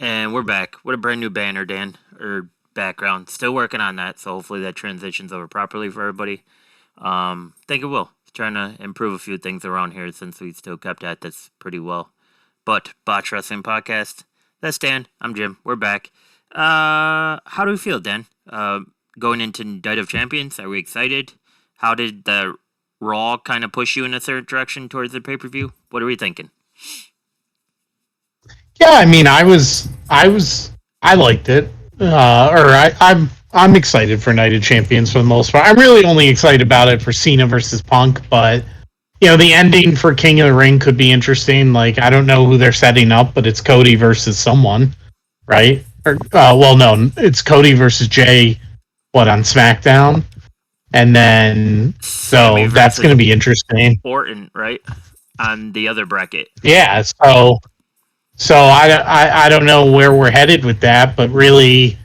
And we're back with a brand new banner, Dan, or background. Still working on that, so hopefully that transitions over properly for everybody. Think it will. Trying to improve a few things around here since we still kept at this pretty well. But Botch Wrestling Podcast. That's Dan. I'm Jim. We're back. How do we feel, Dan? Going into Night of Champions, are we excited? How did the Raw kind of push you in a certain direction towards the pay per view? What are we thinking? Yeah, I mean, I liked it. I'm excited for Night of Champions for the most part. I'm really only excited about it for Cena versus Punk, but the ending for King of the Ring could be interesting. Like, I don't know who they're setting up, but it's Cody versus someone, right? Well, no, it's Cody versus Jay. What on SmackDown, and then Sammy so that's going versus to be interesting. Orton, right? On the other bracket. Yeah, so I don't know where we're headed with that, but really,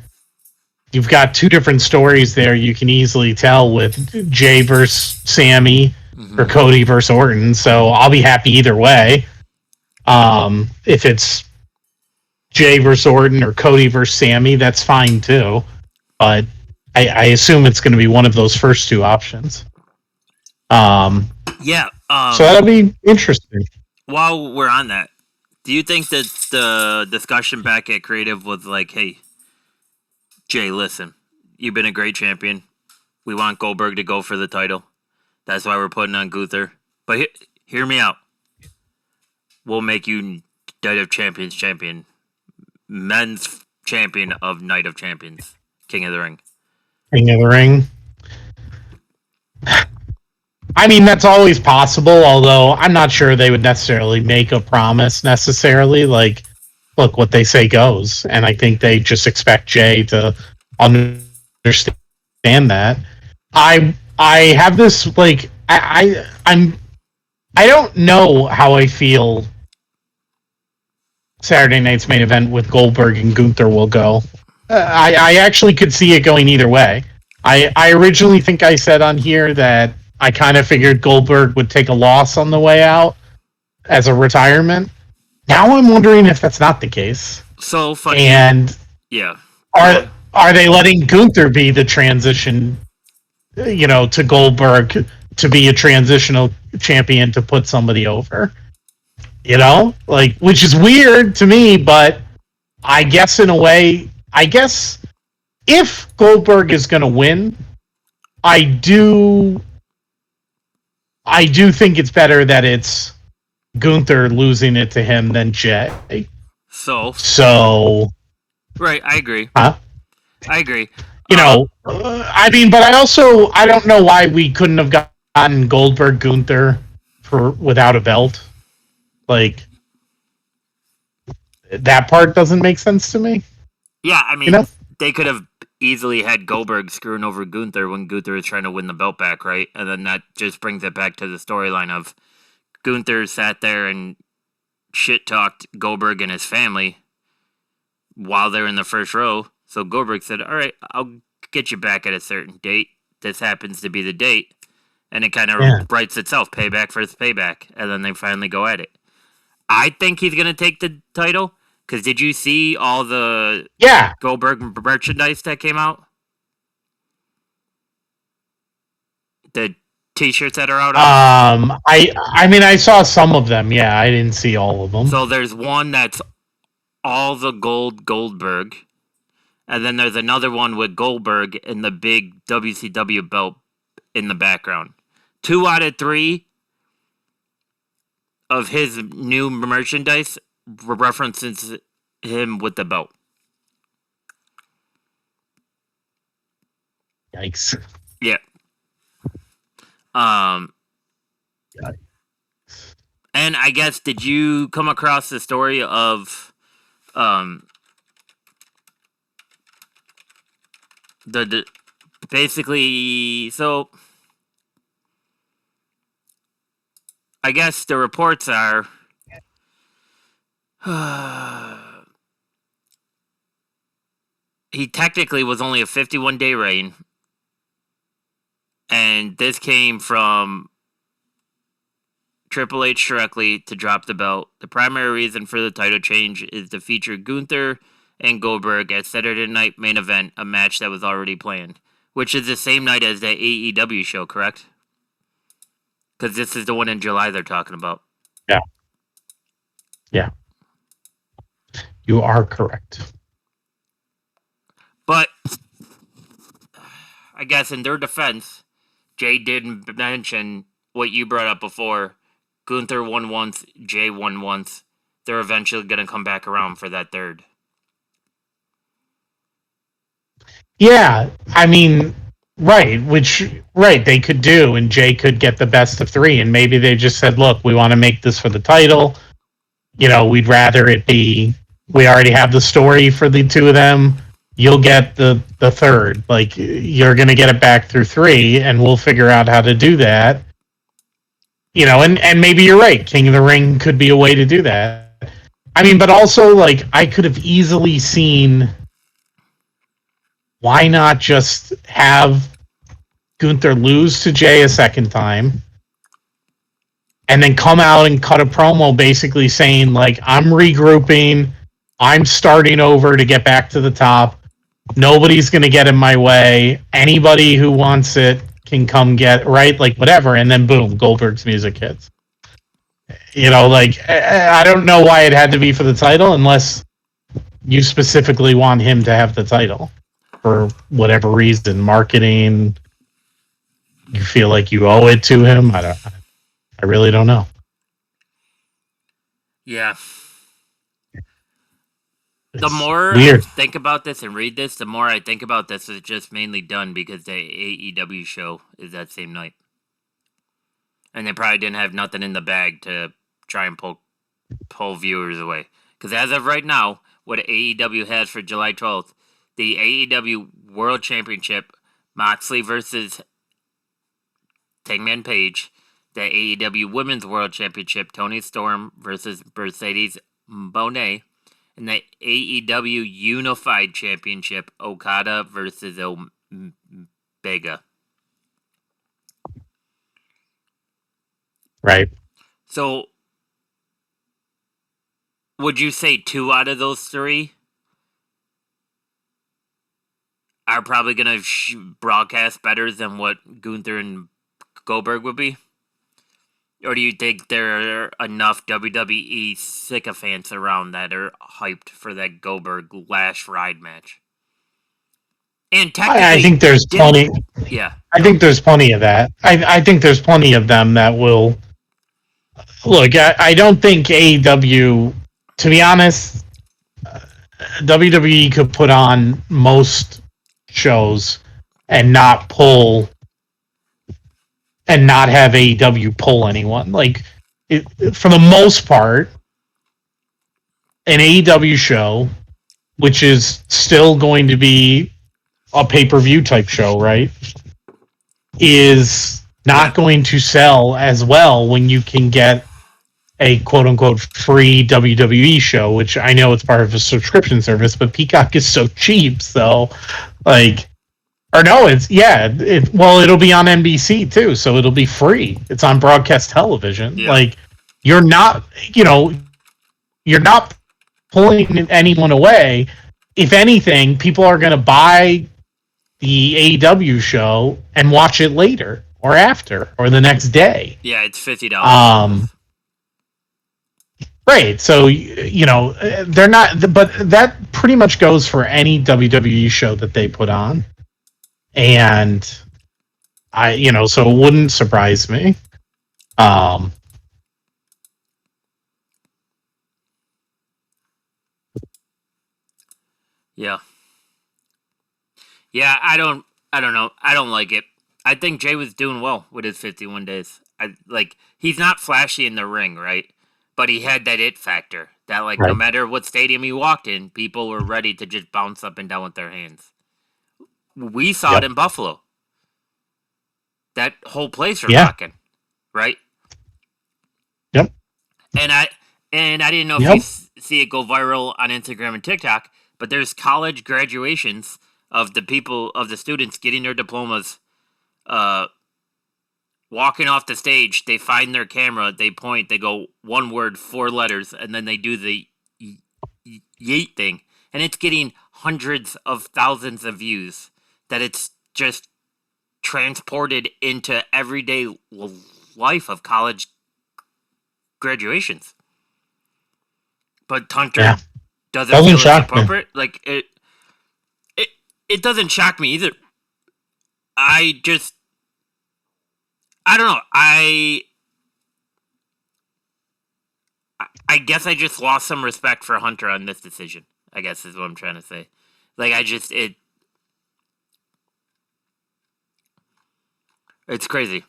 you've got two different stories there. You can easily tell with Jay versus Sammy or Cody versus Orton. So I'll be happy either way. If it's Jay versus Orton or Cody versus Sammy, that's fine too. But I assume it's going to be one of those first two options. Yeah. So that'll be interesting. While we're on that, do you think that the discussion back at Creative was like, hey, Jay, listen, you've been a great champion. We want Goldberg to go for the title. That's why we're putting on Gunther. But hear me out. We'll make you Night of Champions champion. Men's champion of Night of Champions. King of the Ring. King of the Ring. I mean, that's always possible, although I'm not sure they would necessarily make a promise necessarily. Like, look, what they say goes. And I think they just expect Jay to understand that. I have this, like, I don't know how I feel Saturday night's main event with Goldberg and Gunther will go. I actually could see it going either way. I originally think I said on here that I kind of figured Goldberg would take a loss on the way out as a retirement. Now I'm wondering if that's not the case. So funny. And yeah, are they letting Gunther be the transition, to Goldberg to be a transitional champion to put somebody over? Which is weird to me, but I guess in a way, if Goldberg is going to win, I do think it's better that it's Gunther losing it to him than Jay. So right, I agree. Huh? I agree. I mean, but I don't know why we couldn't have gotten Goldberg Gunther without a belt. Like, that part doesn't make sense to me. Yeah, I mean, they could have easily had Goldberg screwing over Gunther when Gunther is trying to win the belt back, right? And then that just brings it back to the storyline of Gunther sat there and shit talked Goldberg and his family while they're in the first row. So Goldberg said, all right, I'll get you back at a certain date. This happens to be the date. And it kind of writes itself, payback versus payback. And then they finally go at it. I think he's going to take the title. Because did you see all the Goldberg merchandise that came out? The T-shirts that are out. I mean, I saw some of them. Yeah, I didn't see all of them. So there's one that's all the Goldberg, and then there's another one with Goldberg and the big WCW belt in the background. 2 out of 3 of his new merchandise references him with the belt. Yikes. Yeah. And I guess, did you come across the story of the basically, so I guess the reports are he technically was only a 51-day reign, and this came from Triple H directly to drop the belt. The primary reason for the title change is to feature Gunther and Goldberg at Saturday Night Main Event, a match that was already planned, which is the same night as the AEW show, correct? Because this is the one in July they're talking about. Yeah. Yeah. You are correct. But I guess in their defense, Jay did mention what you brought up before. Gunther won once, Jay won once. They're eventually going to come back around for that third. Yeah, I mean, right, they could do, and Jay could get the best of three, and maybe they just said, look, we want to make this for the title. We'd rather it be, we already have the story for the two of them. You'll get the third. Like, you're going to get it back through three, and we'll figure out how to do that. And maybe you're right. King of the Ring could be a way to do that. I mean, but also, like, I could have easily seen, why not just have Gunther lose to Jay a second time and then come out and cut a promo basically saying, like, I'm regrouping, I'm starting over to get back to the top. Nobody's going to get in my way. Anybody who wants it can come get, right? Like, whatever. And then, boom, Goldberg's music hits. I don't know why it had to be for the title unless you specifically want him to have the title for whatever reason, marketing. You feel like you owe it to him. I really don't know. Yeah. The more weird. I think about this and read this, the more I think about this is just mainly done because the AEW show is that same night. And they probably didn't have nothing in the bag to try and pull viewers away. Because as of right now, what AEW has for July 12th, the AEW World Championship, Moxley versus Hangman Page, the AEW Women's World Championship, Toni Storm versus Mercedes Moné, and the AEW Unified Championship, Okada versus Omega. Right. So, would you say 2 out of those 3 are probably going to broadcast better than what Gunther and Goldberg would be? Or do you think there are enough WWE sycophants around that are hyped for that Goldberg Lash Ride match? And technically, I think there's plenty. Yeah. I think there's plenty of that. I think there's plenty of them that will. Look, I don't think AEW, to be honest, WWE could put on most shows and not pull and not have AEW pull anyone. Like, for the most part, an AEW show, which is still going to be a pay-per-view type show, right, is not going to sell as well when you can get a quote-unquote free WWE show, which I know it's part of a subscription service, but Peacock is so cheap, so, like... Or no, it'll be on NBC too, so it'll be free. It's on broadcast television. Yeah. Like, you're not pulling anyone away. If anything, people are going to buy the AEW show and watch it later or after or the next day. Yeah, it's $50. Right. So, they're not, but that pretty much goes for any WWE show that they put on. And so it wouldn't surprise me. Yeah. Yeah, I don't know. I don't like it. I think Jay was doing well with his 51 days. He's not flashy in the ring, right? But he had that it factor. That, right. No matter what stadium he walked in, people were ready to just bounce up and down with their hands. We saw it in Buffalo. That whole place was rocking, right? Yep. And I didn't know if you see it go viral on Instagram and TikTok, but there's college graduations of the students getting their diplomas, walking off the stage, they find their camera, they point, they go one word, 4 letters, and then they do the yeet thing, and it's getting hundreds of thousands of views. That it's just transported into everyday life of college graduations. But Hunter Yeah. doesn't Doesn't feel it's shock me. appropriate. Like it doesn't shock me either. I don't know. I guess I just lost some respect for Hunter on this decision. I guess is what I'm trying to say. Like it's crazy.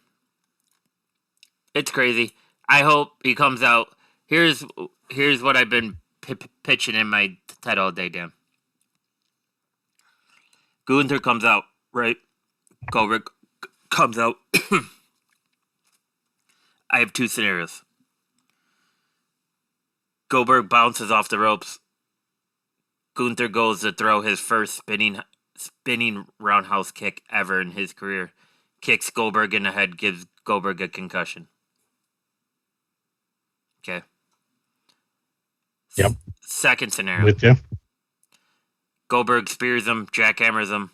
It's crazy. I hope he comes out. Here's what I've been pitching in my TED all day, Dan. Gunther comes out, right? Goldberg comes out. I have 2 scenarios. Goldberg bounces off the ropes. Gunther goes to throw his first spinning roundhouse kick ever in his career. Kicks Goldberg in the head, gives Goldberg a concussion. Okay. Yep. Second scenario. With you. Goldberg spears him, jackhammers him.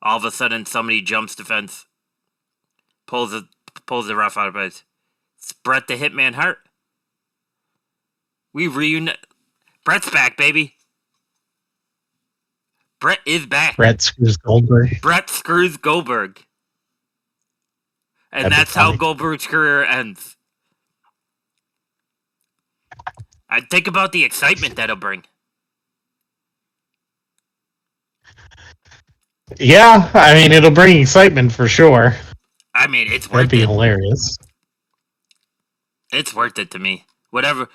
All of a sudden, somebody jumps the fence, pulls the ref out of it. It's Bret the Hitman Hart. We reunite. Bret's back, baby. Bret is back. Bret screws Goldberg. Bret screws Goldberg. And That'd be that's how funny. Goldberg's career ends. I think about the excitement that'll bring. Yeah, I mean, it'll bring excitement for sure. I mean, it's That'd worth be it. hilarious. It's worth it to me. Whatever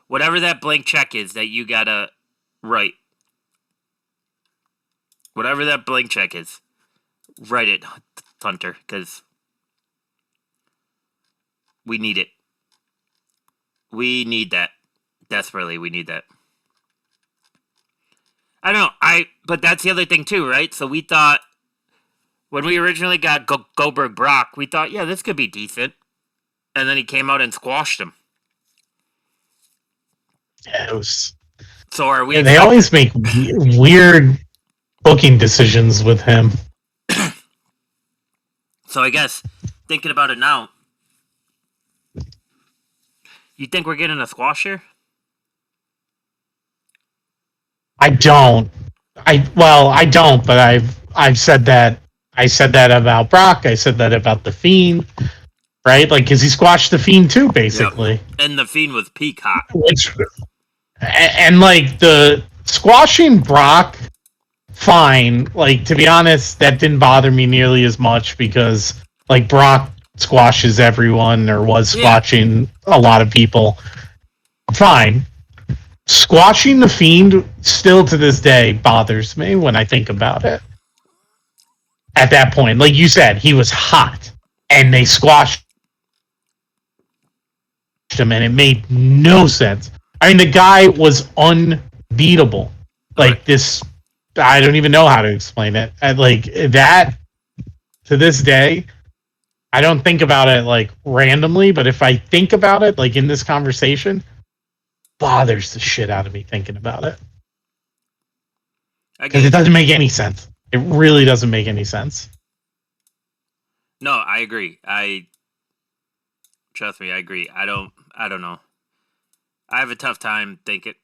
that blank check is that you gotta write. Whatever that blank check is, write it, Hunter, because we need it. We need that. Desperately, we need that. I don't know. But that's the other thing too, right? So we thought when we originally got Goldberg Brock, we thought, yeah, this could be decent, and then he came out and squashed him. Yeah, it was. So are we? Yeah, they always make weird booking decisions with him. So I guess thinking about it now, you think we're getting a squash here? I don't. I don't. But I've said that. I said that about Brock. I said that about the Fiend. Right? Like, because he squashed the Fiend too, basically. Yep. And the Fiend was peak hot. And like the squashing Brock, fine. Like, to be honest, that didn't bother me nearly as much because like Brock squashes everyone or was squashing a lot of people. Fine. Squashing the Fiend still to this day bothers me when I think about it. At that point, like you said, he was hot and they squashed him and it made no sense. I mean, the guy was unbeatable. Like this, I don't even know how to explain it. Like that, to this day, I don't think about it like randomly, but if I think about it, like in this conversation, bothers the shit out of me thinking about it. Because it doesn't make any sense. It really doesn't make any sense. No, I agree. Trust me, I agree. I don't know. I have a tough time thinking.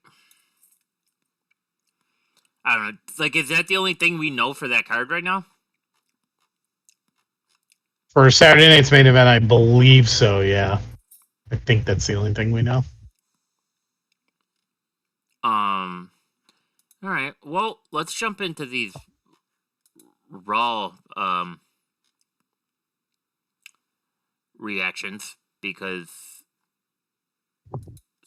I don't know. Like, is that the only thing we know for that card right now? For Saturday night's main event, I believe so, yeah. I think that's the only thing we know. All right. Well, let's jump into these Raw reactions because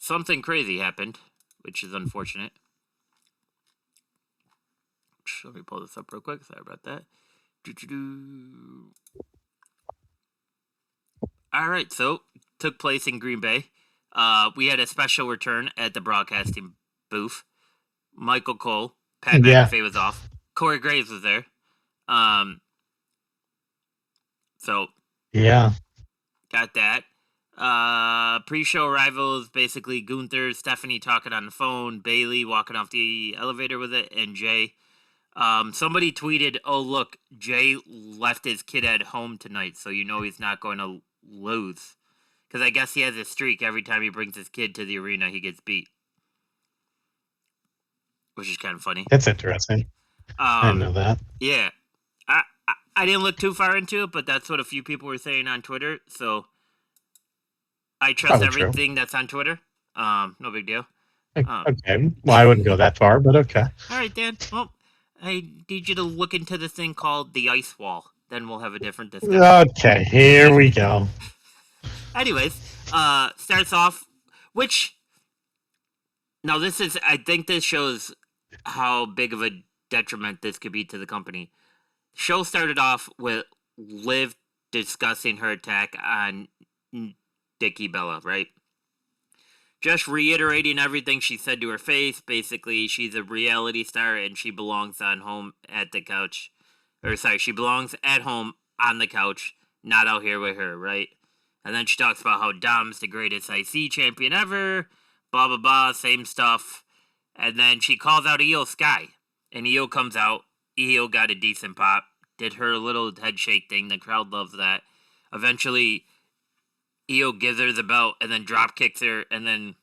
something crazy happened, which is unfortunate. Let me pull this up real quick. Sorry about that. All right, so took place in Green Bay. We had a special return at the broadcasting booth. Michael Cole, Pat McAfee was off. Corey Graves was there. So Yeah. Got that. Pre-show arrivals, basically Gunther, Stephanie talking on the phone, Bailey walking off the elevator with it, and Jay. Somebody tweeted, "Oh look, Jay left his kid at home tonight, so you know he's not going to lose." Because I guess he has a streak. Every time he brings his kid to the arena, he gets beat, which is kind of funny. That's interesting. I didn't know that. Yeah, I didn't look too far into it, but that's what a few people were saying on Twitter. So I trust Probably everything true. that's on Twitter. No big deal. Okay. Well, I wouldn't go that far, but okay. All right, Dan. Well, I need you to look into the thing called the ice wall. Then we'll have a different discussion. Okay, here we go. Anyways, starts off, which now this is, I think this shows how big of a detriment this could be to the company. Show started off with Liv discussing her attack on Nikki Bella, right? Just reiterating everything she said to her face. Basically, she's a reality star and she belongs on home at the couch. Or sorry, she belongs at home on the couch, not out here with her, right? And then she talks about how Dom's the greatest IC champion ever, blah blah blah, same stuff. And then she calls out Io Sky. And Io comes out. Io got a decent pop. Did her little head shake thing. The crowd loves that. Eventually, Io gives her the belt and then drop kicks her and then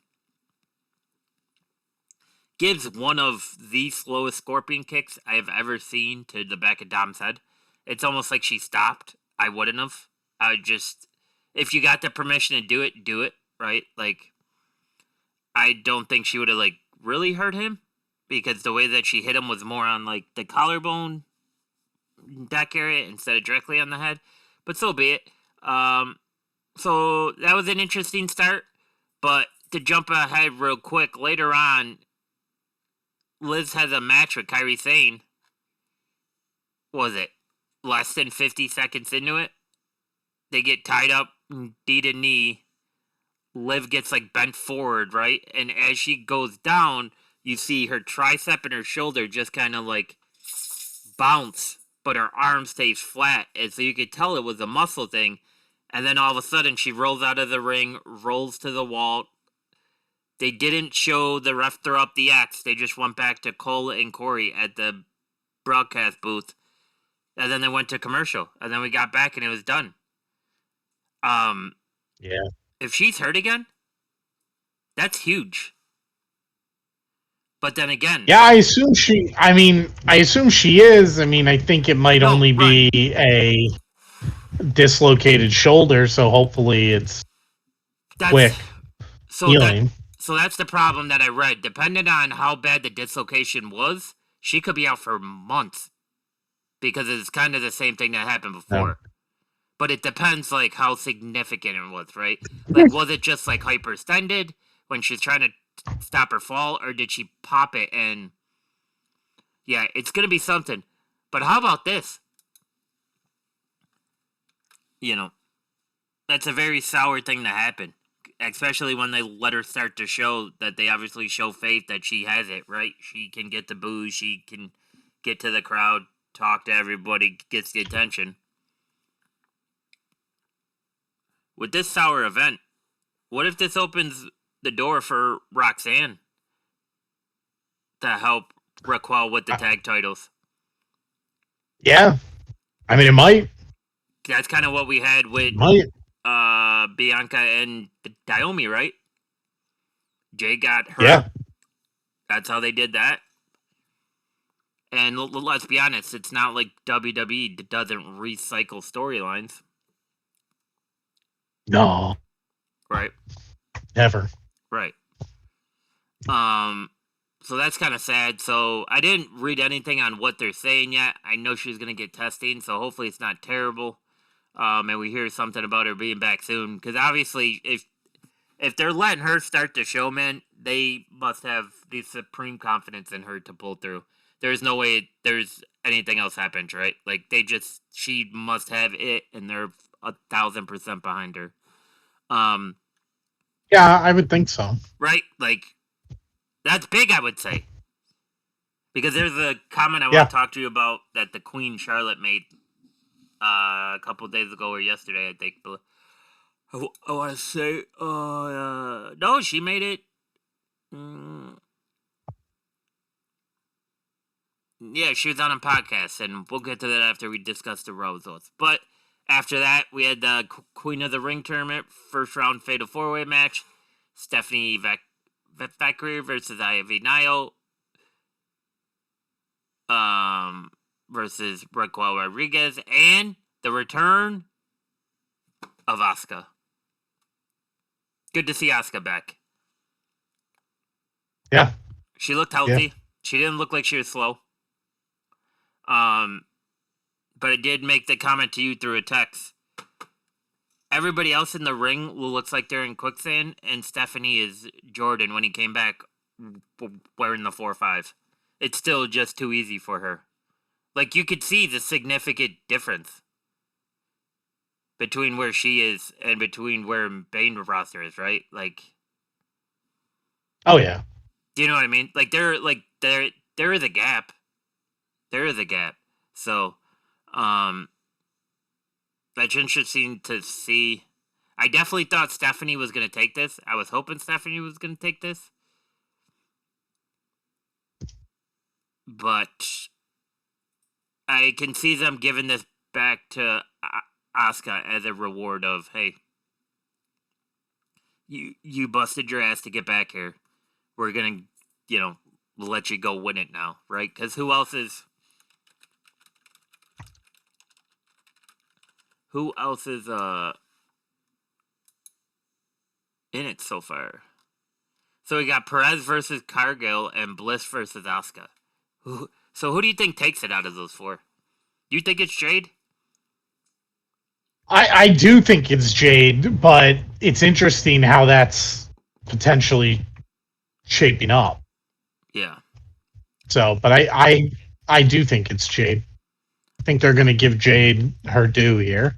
gives one of the slowest scorpion kicks I have ever seen to the back of Dom's head. It's almost like she stopped. I wouldn't have. I would just, if you got the permission to do it, right? Like, I don't think she would have, like, really hurt him because the way that she hit him was more on, like, the collarbone deck area instead of directly on the head. But so be it. So that was an interesting start. But to jump ahead real quick, later on, Liz has a match with Kairi Sane. Was it less than 50 seconds into it? They get tied up, knee to knee. Liv gets like bent forward, right? And as she goes down, you see her tricep and her shoulder just kind of like bounce, but her arm stays flat. And so you could tell it was a muscle thing. And then all of a sudden, she rolls out of the ring, rolls to the wall. They didn't show the ref throw up the X. They just went back to Cole and Corey at the broadcast booth. And then they went to commercial. And then we got back and it was done. Yeah. If she's hurt again, that's huge. But then again, yeah, I assume she is. I mean, I think it might only be a dislocated shoulder, so hopefully it's quick healing. So that's the problem that I read. Depending on how bad the dislocation was, she could be out for months because it's kind of the same thing that happened before. Yeah. But it depends, like, how significant it was, right? Like, was it just, like, hyperextended when she's trying to stop her fall, or did she pop it and... Yeah, it's going to be something. But how about this? You know, that's a very sour thing to happen. Especially when they let her start to show that they obviously show faith that she has it, right? She can get the boos, she can get to the crowd, talk to everybody, gets the attention. With this sour event, what if this opens the door for Roxanne to help Raquel with the tag titles? Yeah. I mean, it might. That's kind of what we had with Bianca and Naomi, right? Jay got hurt. Yeah. That's how they did that. And let's be honest, it's not like WWE doesn't recycle storylines. No. Right. Never. Right. So that's kind of sad. So I didn't read anything on what they're saying yet. I know she's going to get testing, so hopefully it's not terrible. And we hear something about her being back soon. Because obviously, if they're letting her start the show, man, they must have the supreme confidence in her to pull through. There's no way there's anything else happens, right? Like, she must have it, and they're 1,000% behind her. Yeah, I would think so. Right? Like, that's big, I would say. Because there's a comment I want to talk to you about that the Queen Charlotte made. a couple days ago or yesterday, I think. But I want to say, no, she made it. Yeah, she was on a podcast, and we'll get to that after we discuss the results. But after that, we had the Queen of the Ring tournament, first round fatal 4-way match. Stephanie Vacquer versus Ivy Nile. Versus Raquel Rodriguez, and the return of Asuka. Good to see Asuka back. Yeah. She looked healthy. Yeah. She didn't look like she was slow. But I did make the comment to you through a text. Everybody else in the ring looks like they're in quicksand, and Stephanie is Jordan when he came back wearing the 4-5. It's still just too easy for her. Like, you could see the significant difference between where she is and between where Bane roster is, right? Like, oh yeah. Do you know what I mean? Like, there is a gap. There is a gap. So, that's interesting to see. I definitely thought Stephanie was going to take this. I was hoping Stephanie was going to take this. But I can see them giving this back to Asuka as a reward of, hey, you busted your ass to get back here. We're going to, let you go win it now, right? Because who else is in it so far? So we got Perez versus Cargill and Bliss versus Asuka. So who do you think takes it out of those four? You think it's Jade? I do think it's Jade, but it's interesting how that's potentially shaping up. Yeah. So, but I do think it's Jade. I think they're going to give Jade her due here.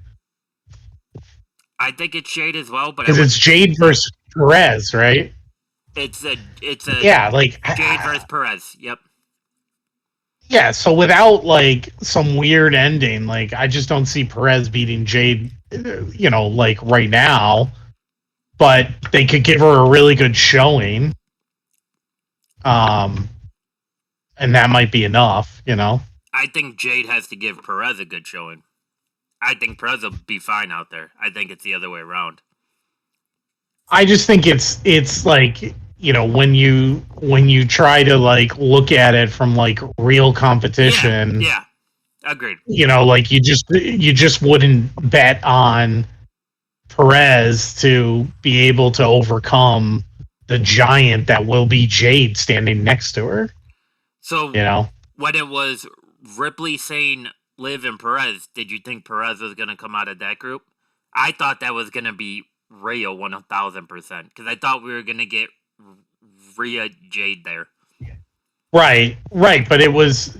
I think it's Jade as well, but because it's Jade versus Perez, right? It's a Jade versus Perez. Yep. Yeah, so without like some weird ending, like I just don't see Perez beating Jade, like right now. But they could give her a really good showing, and that might be enough, I think Jade has to give Perez a good showing. I think Perez will be fine out there. I think it's the other way around. I just think it's like, when you try to like look at it from like real competition. Yeah. Agreed. Like you just wouldn't bet on Perez to be able to overcome the giant that will be Jade standing next to her. So when it was Ripley saying Liv and Perez, did you think Perez was going to come out of that group? I thought that was going to be Rhea 1,000%, because I thought we were going to get Rhea Jade there. Right, but that was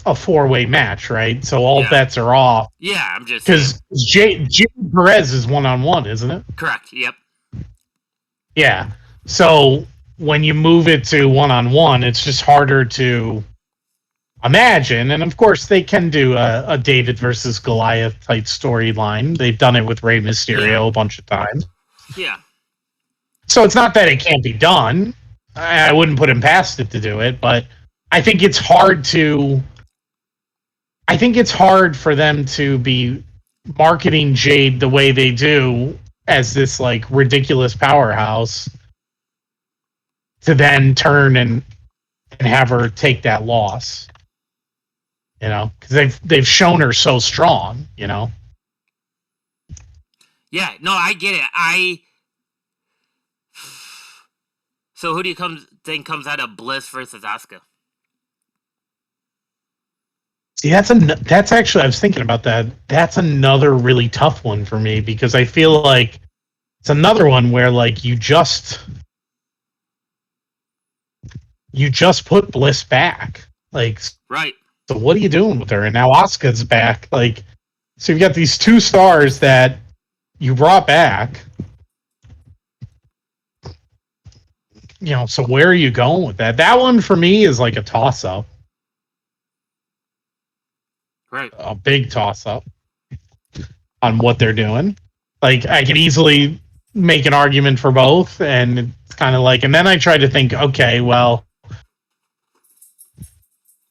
a 4-way match, right? So all bets are off. Yeah, I'm just because Jade Perez is 1-on-1, isn't it? Correct. Yep. Yeah. So when you move it to 1-on-1, it's just harder to imagine. And of course, they can do a David versus Goliath type storyline. They've done it with Rey Mysterio a bunch of times. Yeah. So it's not that it can't be done. I wouldn't put him past it to do it, but I think it's hard for them to be marketing Jade the way they do as this like ridiculous powerhouse to then turn and have her take that loss. Because they've shown her so strong, Yeah, no, I get it. So who do you think comes out of Bliss versus Asuka? See, that's actually, I was thinking about that. That's another really tough one for me, because I feel like it's another one where like you just put Bliss back. Like, right. So what are you doing with her? And now Asuka's back. Like, so you've got these two stars that you brought back. So where are you going with that? That one for me is like a toss-up. Right. A big toss-up. on what they're doing. Like I could easily make an argument for both, and it's kind of like, and then I try to think, okay, well,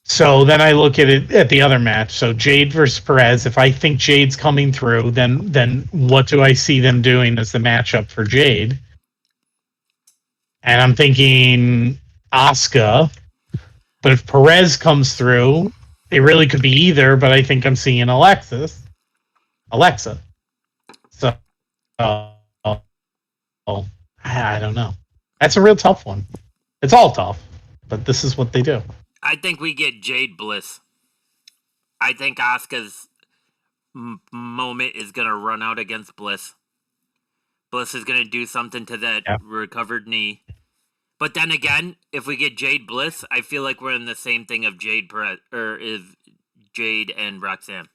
so then I look at it at the other match. So Jade versus Perez. If I think Jade's coming through, then what do I see them doing as the matchup for Jade? And I'm thinking Asuka. But if Perez comes through, it really could be either. But I think I'm seeing Alexa. So I don't know. That's a real tough one. It's all tough, but this is what they do. I think we get Jade Bliss. I think Asuka's moment is going to run out against Bliss. Bliss is going to do something to that recovered knee. But then again, if we get Jade Bliss, I feel like we're in the same thing of Jade Perez, or is Jade and Roxanne.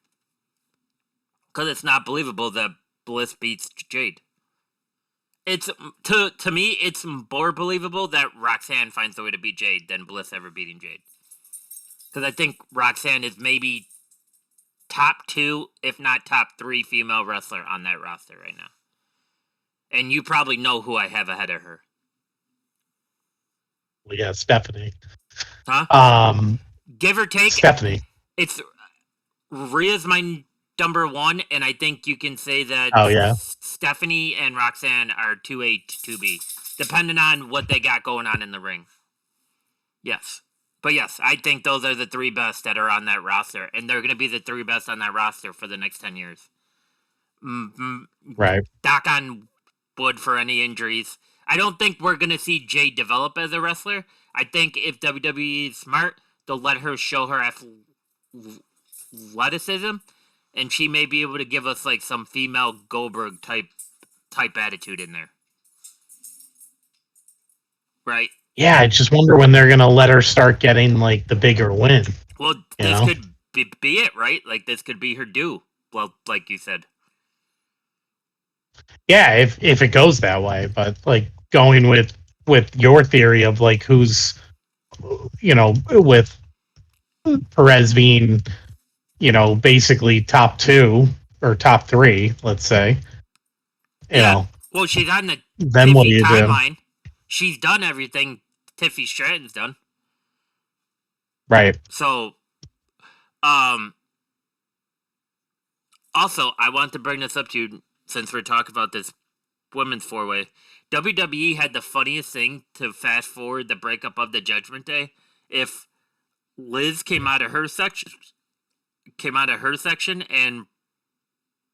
Because it's not believable that Bliss beats Jade. It's to me, it's more believable that Roxanne finds a way to beat Jade than Bliss ever beating Jade. Because I think Roxanne is maybe top 2, if not top 3 female wrestler on that roster right now. And you probably know who I have ahead of her. Well, yeah, Stephanie. Huh? Give or take. Stephanie. It's Rhea's my number 1, and I think you can say that Stephanie and Roxanne are 2A to 2B, depending on what they got going on in the ring. Yes. But yes, I think those are the 3 best that are on that roster, and they're going to be the 3 best on that roster for the next 10 years. Right. Knock on wood for any injuries. I don't think we're going to see Jade develop as a wrestler. I think if WWE is smart, they'll let her show her athleticism, and she may be able to give us like some female Goldberg type attitude in there. Right? Yeah, I just wonder when they're going to let her start getting like the bigger win. Well, this could be it, right? Like this could be her due. Well, like you said. Yeah, if it goes that way, but like going with your theory of like who's, with Perez being, basically top 2 or top 3, let's say. You know. Well, she's on the then what do you timeline. She's done everything Tiffy Stratton's done. Right. So, also, I want to bring this up to you since we're talking about this women's 4-way. WWE had the funniest thing to fast forward the breakup of the Judgment Day. If Liz came out of her section, and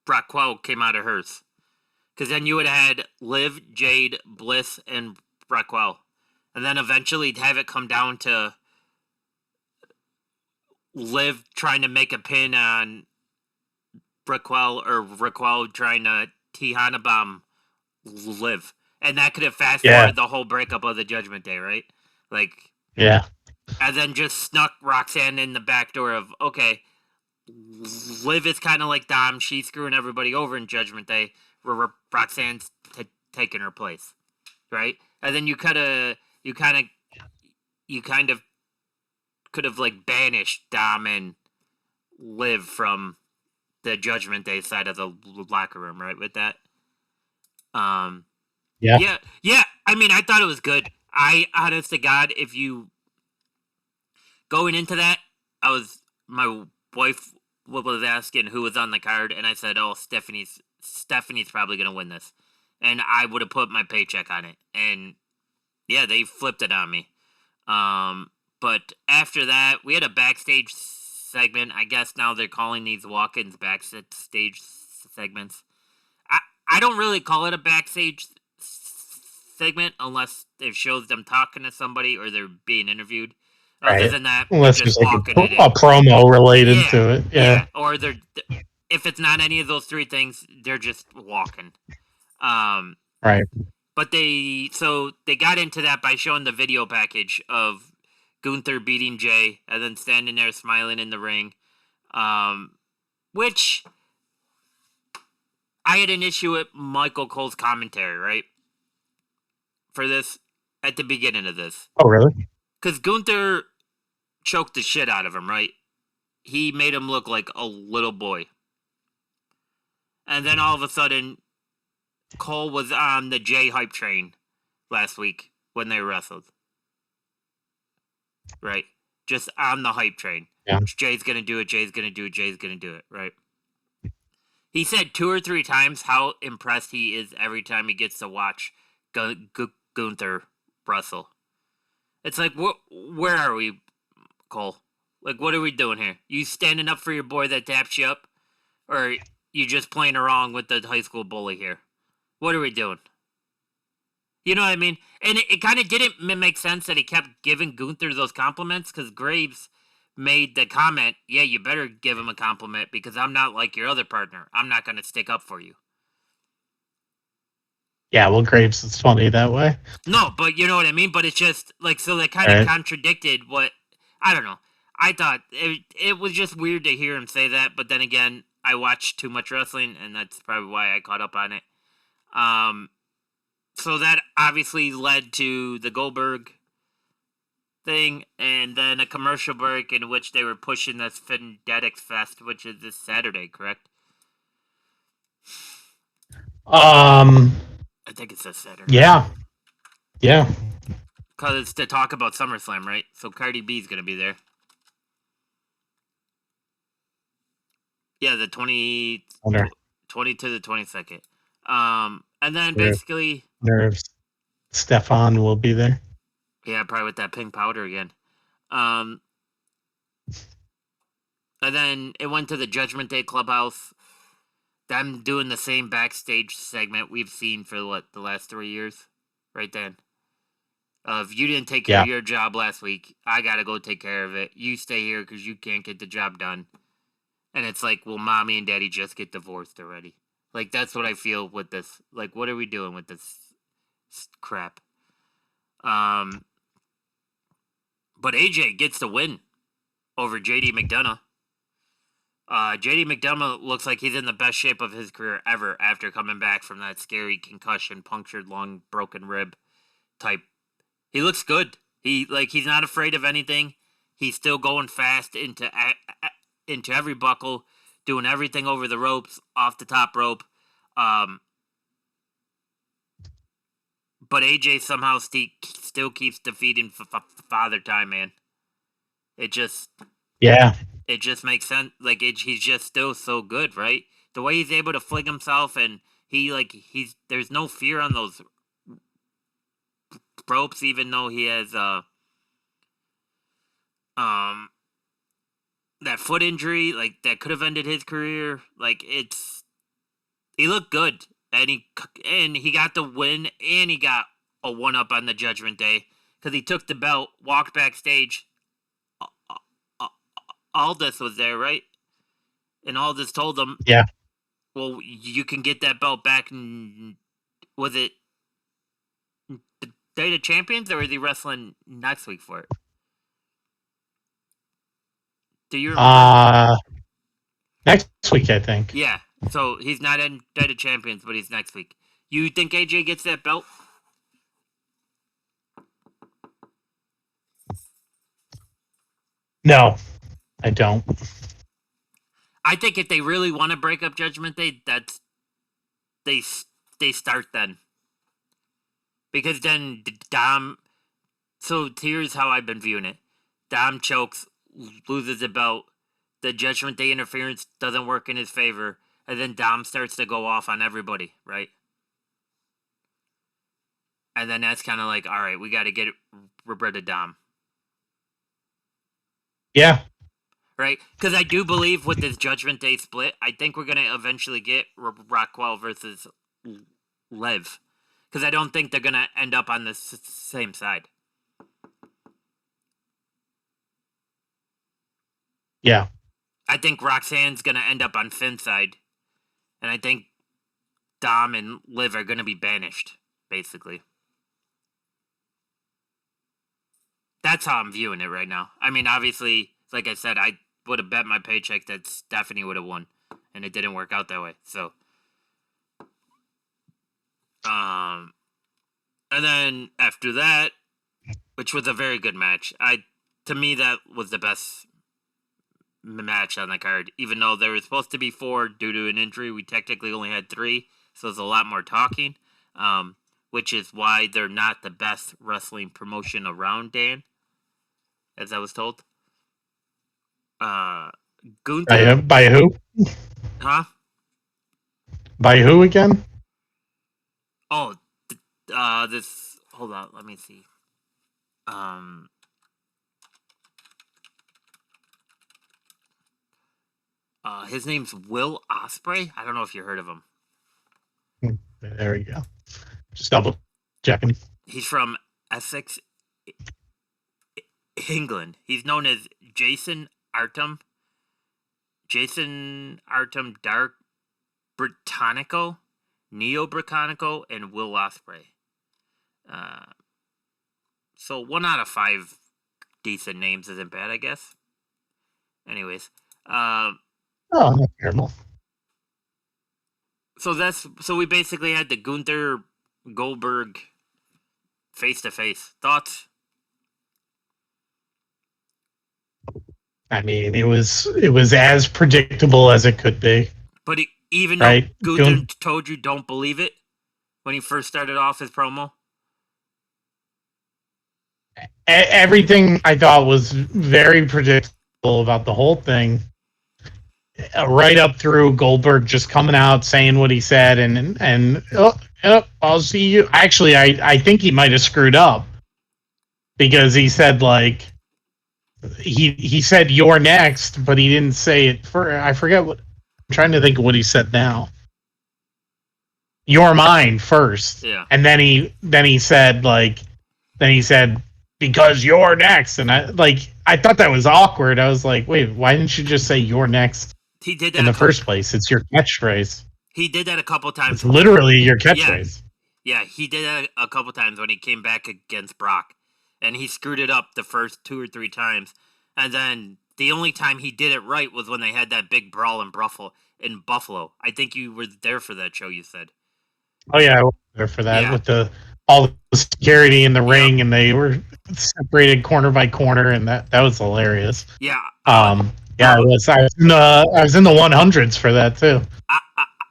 Raquel came out of hers. Because then you would have had Liv, Jade, Bliss, and Raquel. And then eventually have it come down to Liv trying to make a pin on Raquel, or Raquel trying to Tihana bomb Liv. And that could have fast forwarded the whole breakup of the Judgment Day, right? Like, yeah. And then just snuck Roxanne in the back door of, okay, Liv is kind of like Dom. She's screwing everybody over in Judgment Day. Roxanne's taking her place, right? And then you kind of could have like banished Dom and Liv from the Judgment Day side of the locker room, right? With that, yeah. I mean, I thought it was good. I, honest to God, if you going into that, my wife was asking who was on the card, and I said, "Oh, Stephanie's probably going to win this," and I would have put my paycheck on it. And yeah, they flipped it on me. But after that, we had a backstage segment. I guess now they're calling these walk-ins backstage segments. I don't really call it a backstage segment unless it shows them talking to somebody or they're being interviewed. Right. Other than that, unless there's like a promo related to it. Yeah. Or they're, if it's not any of those 3 things, they're just walking. Right. But they got into that by showing the video package of Gunther beating Jay and then standing there smiling in the ring, which I had an issue with Michael Cole's commentary, right? For this, at the beginning of this. Oh, really? Because Gunther choked the shit out of him, right? He made him look like a little boy. And then all of a sudden, Cole was on the Jay hype train last week when they wrestled. Right? Just on the hype train. Yeah. Jay's going to do it, Jay's going to do it, Jay's going to do it, right? He said 2 or 3 times how impressed he is every time he gets to watch Gunther wrestle. It's like, where are we, Cole? Like, what are we doing here? You standing up for your boy that taps you up? Or you just playing along with the high school bully here? What are we doing? You know what I mean? And it kind of didn't make sense that he kept giving Gunther those compliments, because Graves made the comment, yeah, you better give him a compliment because I'm not like your other partner. I'm not going to stick up for you. Yeah, well, Graves is funny that way. No, but you know what I mean? But it's just, like, so that kind of contradicted what, I don't know. I thought it was just weird to hear him say that, but then again, I watched too much wrestling, and that's probably why I caught up on it. So that obviously led to the Goldberg thing, and then a commercial break in which they were pushing this Findetics Fest, which is this Saturday, correct? I think it's this Saturday. Yeah. Because it's to talk about SummerSlam, right? So Cardi B's going to be there. Yeah, the 20 to the 22nd. And then basically... Stefan will be there. Yeah, probably with that pink powder again. And then it went to the Judgment Day Clubhouse. Them doing the same backstage segment we've seen for, the last 3 years? Right then. If you didn't take care of your job last week, I got to go take care of it. You stay here because you can't get the job done. And it's like, well, mommy and daddy just get divorced already. Like, that's what I feel with this. Like, what are we doing with this crap? But AJ gets the win over JD McDonough. JD McDonough looks like he's in the best shape of his career ever after coming back from that scary concussion, punctured lung, broken rib type. He looks good. He's not afraid of anything. He's still going fast into every buckle, doing everything over the ropes, off the top rope. But AJ somehow still keeps defeating Father Time, man. It just makes sense. Like, he's just still so good, right? The way he's able to fling himself, and there's no fear on those ropes, even though he has that foot injury, like, that could have ended his career. Like, he looked good, and he got the win, and he got a 1-up on the Judgment Day, because he took the belt, walked backstage. Aldis was there, right? And Aldis told him, yeah, well, you can get that belt back. Was it the Day of Champions, or is he wrestling next week for it? Do you remember? Next week, I think. Yeah, so he's not in Day of Champions, but he's next week. You think AJ gets that belt? No, I don't. I think if they really want to break up Judgment Day, they start then. Because then Dom... So here's how I've been viewing it. Dom chokes, loses the belt. The Judgment Day interference doesn't work in his favor. And then Dom starts to go off on everybody, right? And then that's kind of like, all right, we got to get rid of Dom. Yeah. Right? Because I do believe with this Judgment Day split, I think we're going to eventually get Rockwell versus Lev. Because I don't think they're going to end up on the same side. Yeah. I think Roxanne's going to end up on Finn's side. And I think Dom and Liv are going to be banished, basically. That's how I'm viewing it right now. I mean, obviously, like I said, I would have bet my paycheck that Stephanie would have won. And it didn't work out that way. So, and then after that, which was a very good match. To me, that was the best match on the card. Even though there was supposed to be 4 due to an injury, we technically only had 3, so there's a lot more talking. Which is why they're not the best wrestling promotion around, Dan, as I was told. Gunther. By who? Huh? By who again? Oh, this. Hold on, let me see. His name's Will Ospreay. I don't know if you heard of him. There we go. Just double checking. He's from Essex, England. He's known as Jason Artem. Jason Artem Dark Britannico, Neo Britannico, and Will Ospreay. So 1 out of 5 decent names isn't bad, I guess. Anyways. Not terrible. So we basically had the Gunther Goldberg face-to-face. Thoughts? I mean, it was as predictable as it could be. But even though Gunther told you don't believe it when he first started off his promo? Everything I thought was very predictable about the whole thing. Right up through Goldberg just coming out saying what he said and I'll see you. Actually, I think he might have screwed up because he said like he said you're next, but he didn't say it for. I forget what. I'm trying to think of what he said now. You're mine first, yeah, and then he said because you're next, and I thought that was awkward. I was like, wait, why didn't you just say you're next? He did that in the first place. It's your catchphrase. He did that a couple times. It's literally your catchphrase. Yeah, he did that a couple times when he came back against Brock. And he screwed it up the first 2 or 3 times. And then the only time he did it right was when they had that big brawl in Buffalo. I think you were there for that show, you said. Oh, yeah, I was there for that with all the security in the ring, and they were separated corner by corner, and that was hilarious. Yeah. Yeah, I was in the 100s for that too.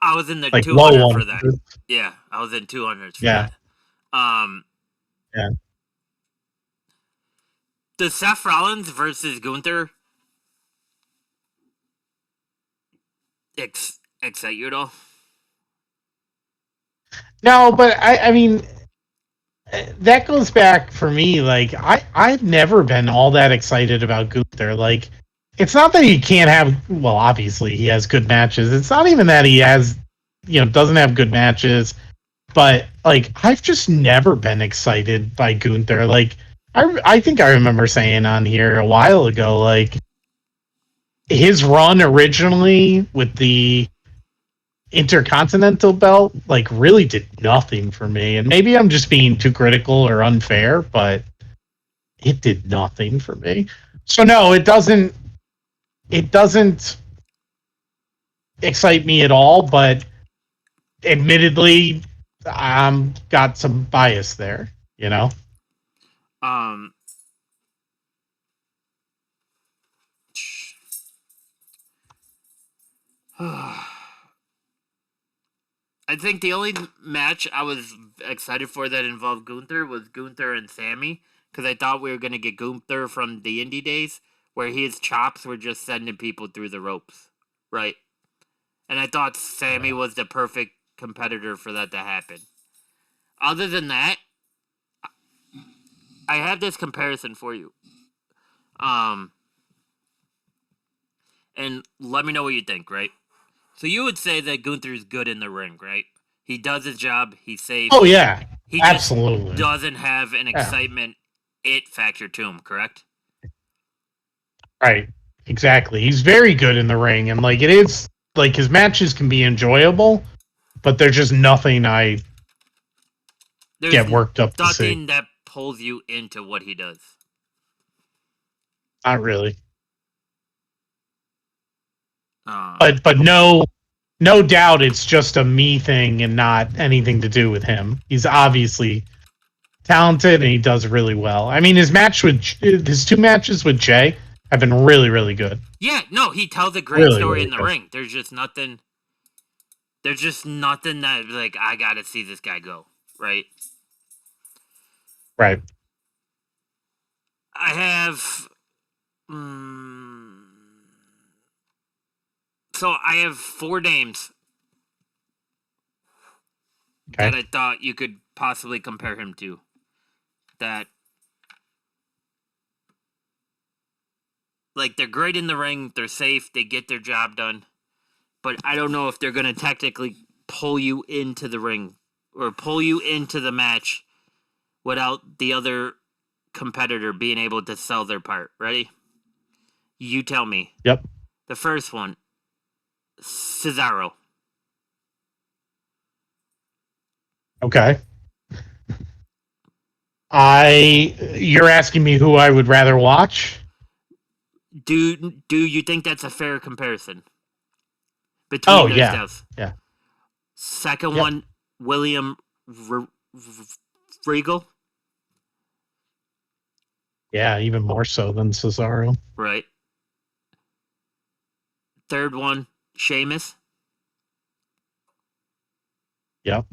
I was in the 200 for that. Yeah, I was in 200s for that. Yeah. The Seth Rollins versus Gunther excite you at all? No, but I mean, that goes back for me. Like I've never been all that excited about Gunther. Like, it's not that he can't have. Well, obviously he has good matches. It's not even that he has, doesn't have good matches. But like, I've just never been excited by Gunther. Like, I think I remember saying on here a while ago, like, his run originally with the Intercontinental belt, like, really did nothing for me. And maybe I'm just being too critical or unfair, but it did nothing for me. So no, it doesn't excite me at all, but admittedly, got some bias there, I think the only match I was excited for that involved Gunther was Gunther and Sammy, because I thought we were going to get Gunther from the indie days, where his chops were just sending people through the ropes, right? And I thought Sammy was the perfect competitor for that to happen. Other than that, I have this comparison for you. And let me know what you think, right? So you would say that Gunther's good in the ring, right? He does his job. He's safe. Oh, yeah. He absolutely just doesn't have an excitement it factor to him, correct? Right. Exactly. He's very good in the ring. And, like, it is, like, his matches can be enjoyable, but they're just nothing get worked up to see. Nothing that pulls you into what he does. Not really. But no doubt it's just a me thing and not anything to do with him. He's obviously talented and he does really well. I mean, his 2 matches with Jay, have been really, really good. Yeah, no, he tells a great Really, story really in the good. ring. There's just nothing. There's just nothing that like I gotta see this guy go, right? Right. I have. So I have 4 names Okay. that I thought you could possibly compare him to. That, like, they're great in the ring, they're safe, they get their job done, but I don't know if they're going to technically pull you into the ring or pull you into the match without the other competitor being able to sell their part. Ready? You tell me. Yep. The first one, Cesaro. Okay. You're asking me who I would rather watch? Do you think that's a fair comparison between those styles? Yeah. Second one, William Regal. Yeah, even more so than Cesaro. Right. Third one, Sheamus. Yep.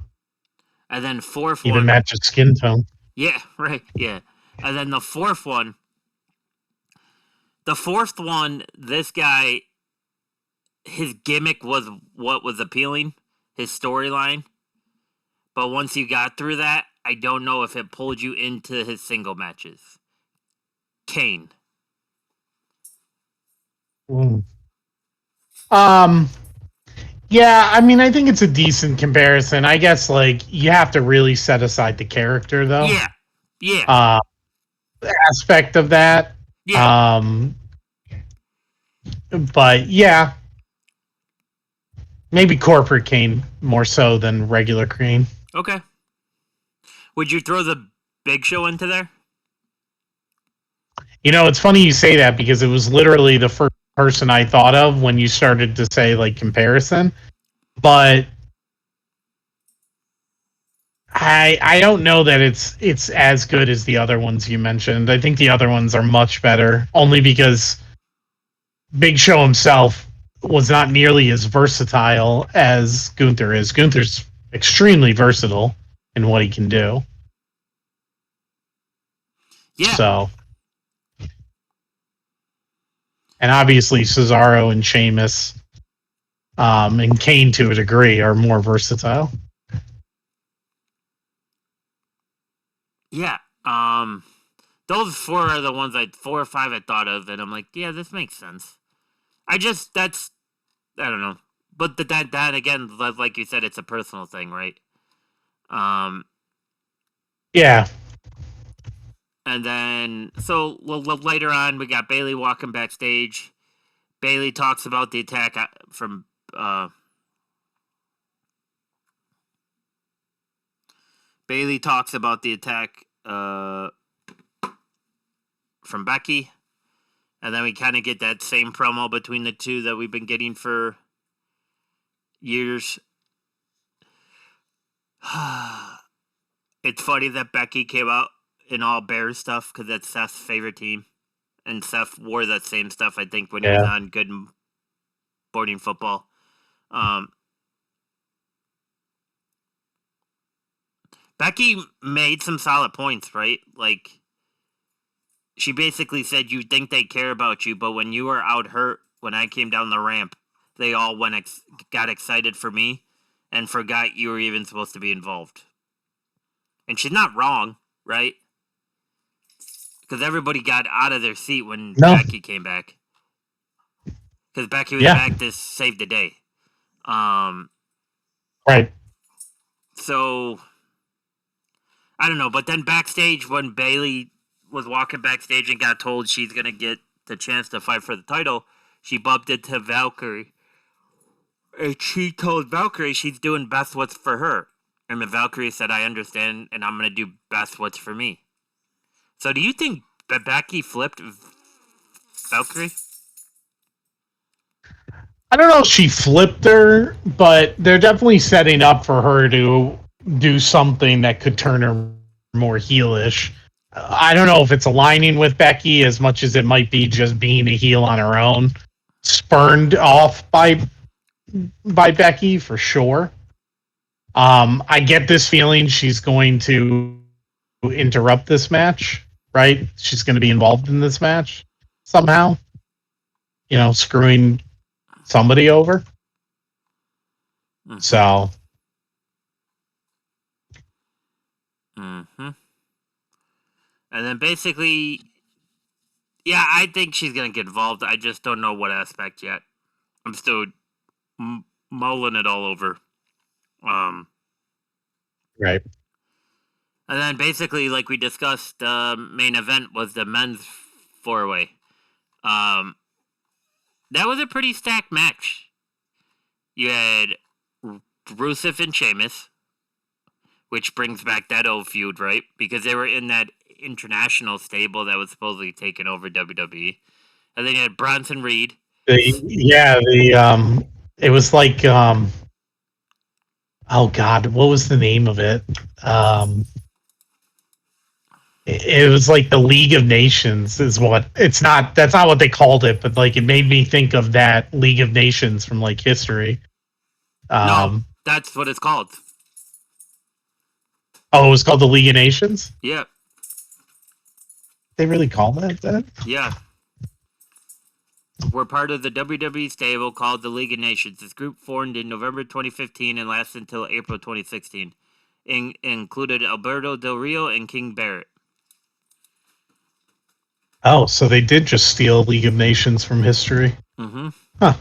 And then fourth Even one. matches skin tone. Yeah, right. Yeah. And then the fourth one. This guy, his gimmick was what was appealing, his storyline. But once you got through that, I don't know if it pulled you into his single matches. Kane. Yeah, I mean, I think it's a decent comparison. I guess, like, you have to really set aside the character, though. Yeah. Aspect of that. Yeah. But yeah, maybe corporate Kane more so than regular Kane. Okay. Would you throw the Big Show into there? You know, it's funny you say that because it was literally the first person I thought of when you started to say, like, comparison. But I don't know that it's as good as the other ones you mentioned. I think the other ones are much better, only because Big Show himself was not nearly as versatile as Gunther is. Gunther's extremely versatile in what he can do. Yeah. So, and obviously Cesaro and Sheamus, and Kane to a degree are more versatile. Yeah. Those 4 are the ones 4 or 5 I thought of, and I'm like, yeah, this makes sense. I don't know. But that again, like you said, it's a personal thing, right? Yeah. And then, so later on, we got Bayley walking backstage. Bayley talks about the attack from from Becky. And then we kind of get that same promo between the two that we've been getting for years. It's funny that Becky came out in all Bears stuff because that's Seth's favorite team. And Seth wore that same stuff, I think, when he was on Good Morning Football. Becky made some solid points, right? Like, she basically said, you think they care about you, but when you were out hurt, when I came down the ramp, they all got excited for me and forgot you were even supposed to be involved. And she's not wrong, right? Because everybody got out of their seat when Becky came back. Because Becky was back to save the day. Right. So, I don't know. But then backstage, when Bayley was walking backstage and got told she's going to get the chance to fight for the title, she bumped into Valkyrie. And she told Valkyrie she's doing best what's for her. And the Valkyrie said, I understand, and I'm going to do best what's for me. So do you think that Becky flipped Valkyrie? I don't know if she flipped her, but they're definitely setting up for her to do something that could turn her more heelish. I don't know if it's aligning with Becky as much as it might be just being a heel on her own. Spurned off by Becky for sure. I get this feeling she's going to interrupt this match, right? She's going to be involved in this match somehow. You know, screwing somebody over. Mm-hmm. So. Mm-hmm. And then basically, yeah, I think she's gonna get involved. I just don't know what aspect yet. I'm still mulling it all over. Right. And then basically, like we discussed, the main event was the men's 4-way. That was a pretty stacked match. You had Rusev and Sheamus, which brings back that old feud, right? Because they were in that international stable that was supposedly taking over WWE. And then you had Bronson Reed. It was like oh God, what was the name of it? It was like the League of Nations is what it's not. That's not what they called it, but like it made me think of that League of Nations from like history. No, that's what it's called. Oh, it was called the League of Nations? Yeah. They really called it that? Yeah. We're part of the WWE stable called the League of Nations. This group formed in November 2015 and lasted until April 2016. Included Alberto Del Rio and King Barrett. Oh, so they did just steal League of Nations from history. Mm-hmm. Huh.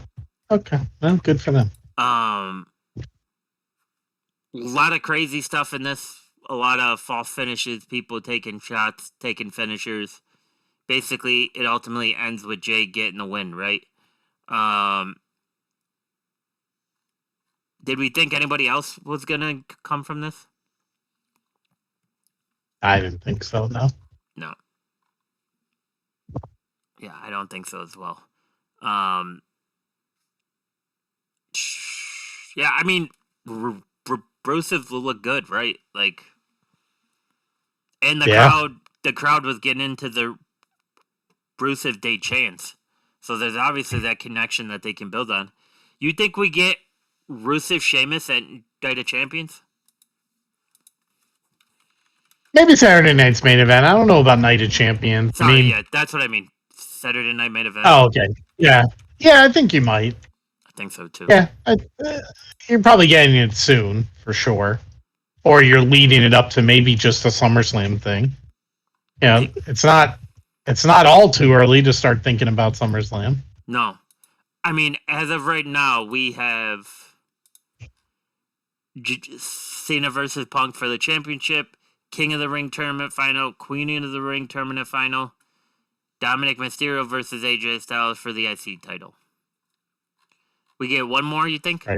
Okay. Well, good for them. A lot of crazy stuff in this. A lot of false finishes, people taking shots, taking finishers. Basically, it ultimately ends with Jay getting the win, right? Did we think anybody else was going to come from this? I didn't think so, no. No. Yeah, I don't think so as well. Yeah, I mean, Rusev looked good, right? Like, and the crowd was getting into the Rusev Day chants. So there's obviously that connection that they can build on. You think we get Rusev Sheamus at Night of Champions? Maybe Saturday night's main event. I don't know about Night of Champions. Sorry, yeah, that's what I mean. Saturday night main event. Oh, okay. Yeah. Yeah, I think you might. I think so too. Yeah. You're probably getting it soon, for sure. Or you're leading it up to maybe just a SummerSlam thing. Yeah, it's not all too early to start thinking about SummerSlam. No. I mean, as of right now, we have Cena versus Punk for the championship, King of the Ring tournament final, Queen of the Ring tournament final, Dominic Mysterio versus AJ Styles for the IC title. We get one more, you think? Right.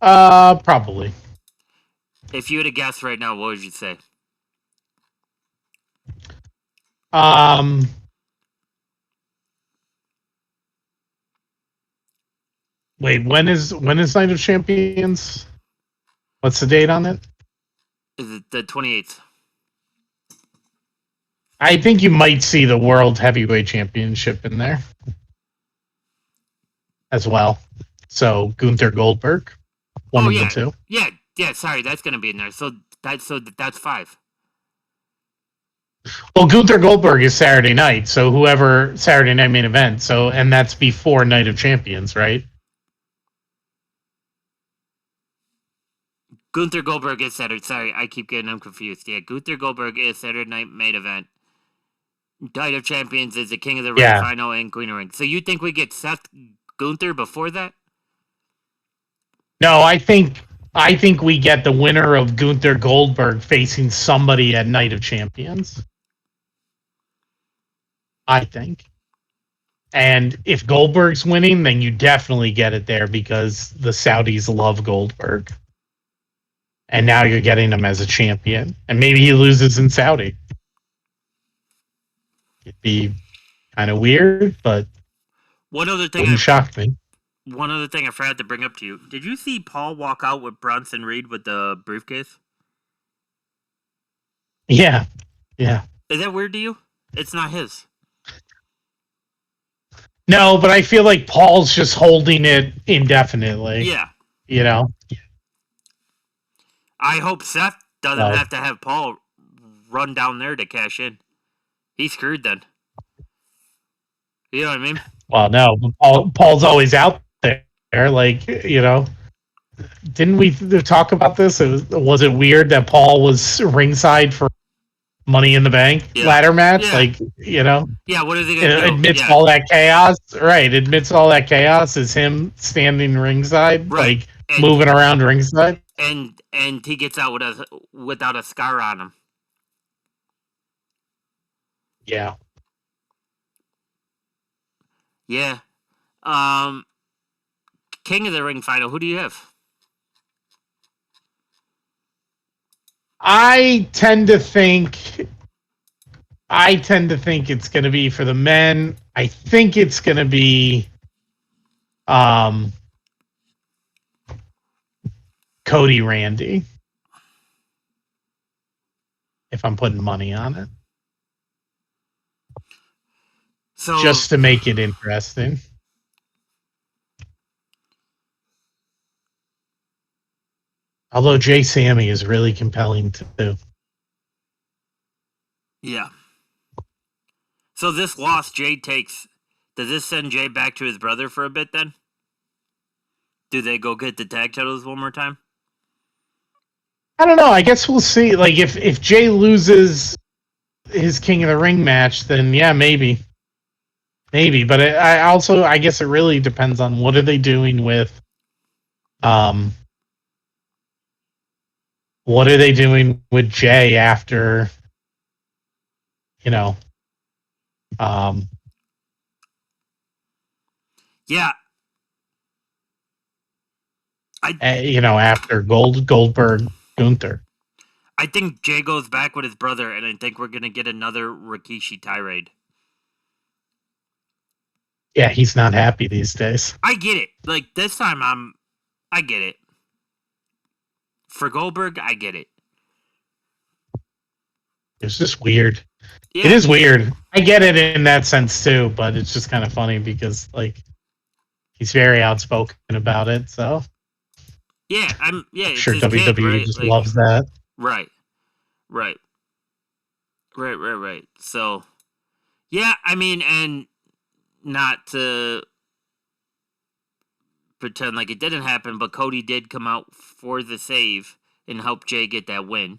Probably. If you had to guess right now, what would you say? Wait, when is Night of Champions? What's the date on it? Is it the 28th? I think you might see the World Heavyweight Championship in there as well. So Gunther Goldberg, one of the two. Yeah. Sorry, that's going to be in there. So that's 5. Well, Gunther Goldberg is Saturday night, so whoever Saturday night main event. So, and that's before Night of Champions, right? Gunther Goldberg is Saturday. Sorry, I keep getting them confused. Yeah, Gunther Goldberg is Saturday night main event. Night of Champions is the King of the Ring final and Queen of the Ring. So you think we get Seth Gunther before that? No, I think we get the winner of Gunther Goldberg facing somebody at Night of Champions. I think. And if Goldberg's winning, then you definitely get it there because the Saudis love Goldberg. And now you're getting him as a champion. And maybe he loses in Saudi. It'd be kind of weird, but wouldn't shock me. One other thing I forgot to bring up to you. Did you see Paul walk out with Bronson Reed with the briefcase? Yeah. Yeah. Is that weird to you? It's not his. No, but I feel like Paul's just holding it indefinitely. Yeah. You know? I hope Seth doesn't So, have to have Paul run down there to cash in. He's screwed then. You know what I mean? well, no, Paul's always out there. Like, you know, didn't we talk about this? Was it weird that Paul was ringside for Money in the Bank ladder match? Yeah. Like, you know, Yeah, what are they going to do? admits all that chaos. Right, admits all that chaos is him standing ringside, Right. like And- moving around ringside. And he gets out without a scar on him. Yeah. Yeah. King of the Ring final. Who do you have? I tend to think it's going to be for the men. I think it's going to be Cody Randy. If I'm putting money on it. So just to make it interesting. Although Jay Sammy is really compelling too. Yeah. So this loss Jay takes, does this send Jay back to his brother for a bit then? Do they go get the tag titles one more time? I don't know. I guess we'll see. Like if Jay loses his King of the Ring match, then yeah, maybe. Maybe, but I guess it really depends on what are they doing with what are they doing with Jay after, you know, yeah. After Goldberg Gunther. I think Jay goes back with his brother, and I think we're gonna get another Rikishi tirade. Yeah, he's not happy these days. I get it. Like this time, I get it. For Goldberg, I get it. It's just weird. Yeah. It is weird. I get it in that sense too, but it's just kind of funny because like he's very outspoken about it. So yeah, I'm sure it's his WWE kid, right? just loves that. Right. So yeah, I mean, and not to pretend like it didn't happen, but Cody did come out for the save and help Jay get that win.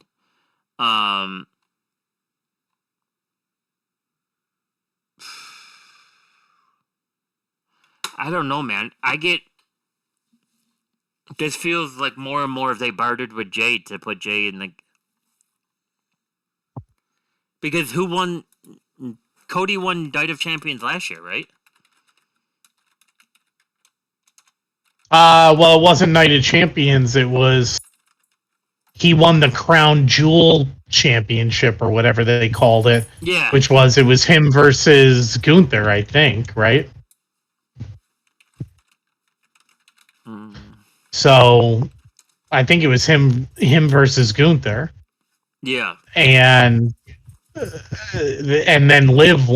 I don't know, man. This feels like more and more if they bartered with Jay to put Jay in the... Because who won... Cody won Night of Champions last year, right? Well, it wasn't Night of Champions. It was he won the Crown Jewel Championship or whatever they called it. Yeah. It was him versus Gunther, I think, right? So I think it was him versus Gunther. Yeah. And then didn't Liv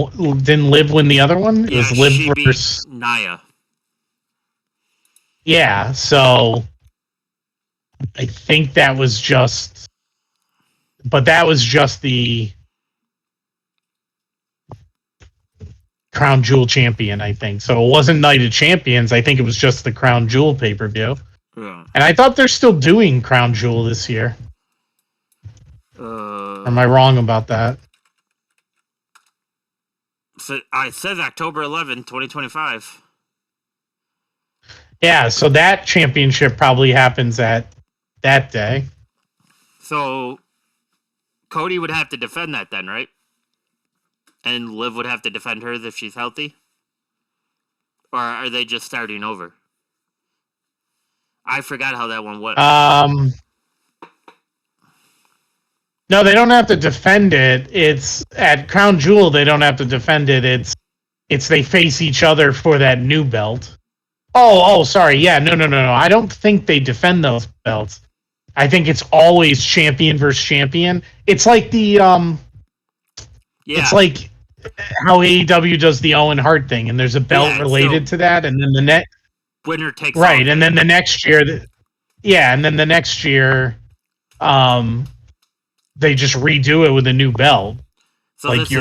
win the other one? It was Liv versus Nia. Yeah, so I think that was just the Crown Jewel champion, I think. So it wasn't Night of Champions. I think it was just the Crown Jewel pay-per-view. Yeah. And I thought they're still doing Crown Jewel this year. Am I wrong about that? So it says October 11th, 2025. Yeah, so that championship probably happens at that day. So Cody would have to defend that then, right? And Liv would have to defend hers if she's healthy? Or are they just starting over? I forgot how that one went. No, they don't have to defend it. It's at Crown Jewel. They don't have to defend it. It's they face each other for that new belt. Oh, sorry. Yeah, no. I don't think they defend those belts. I think it's always champion versus champion. It's like it's like how AEW does the Owen Hart thing, and there's a belt related to that, and then the next winner takes right, all and then the next year, and then the next year, they just redo it with a new belt. So like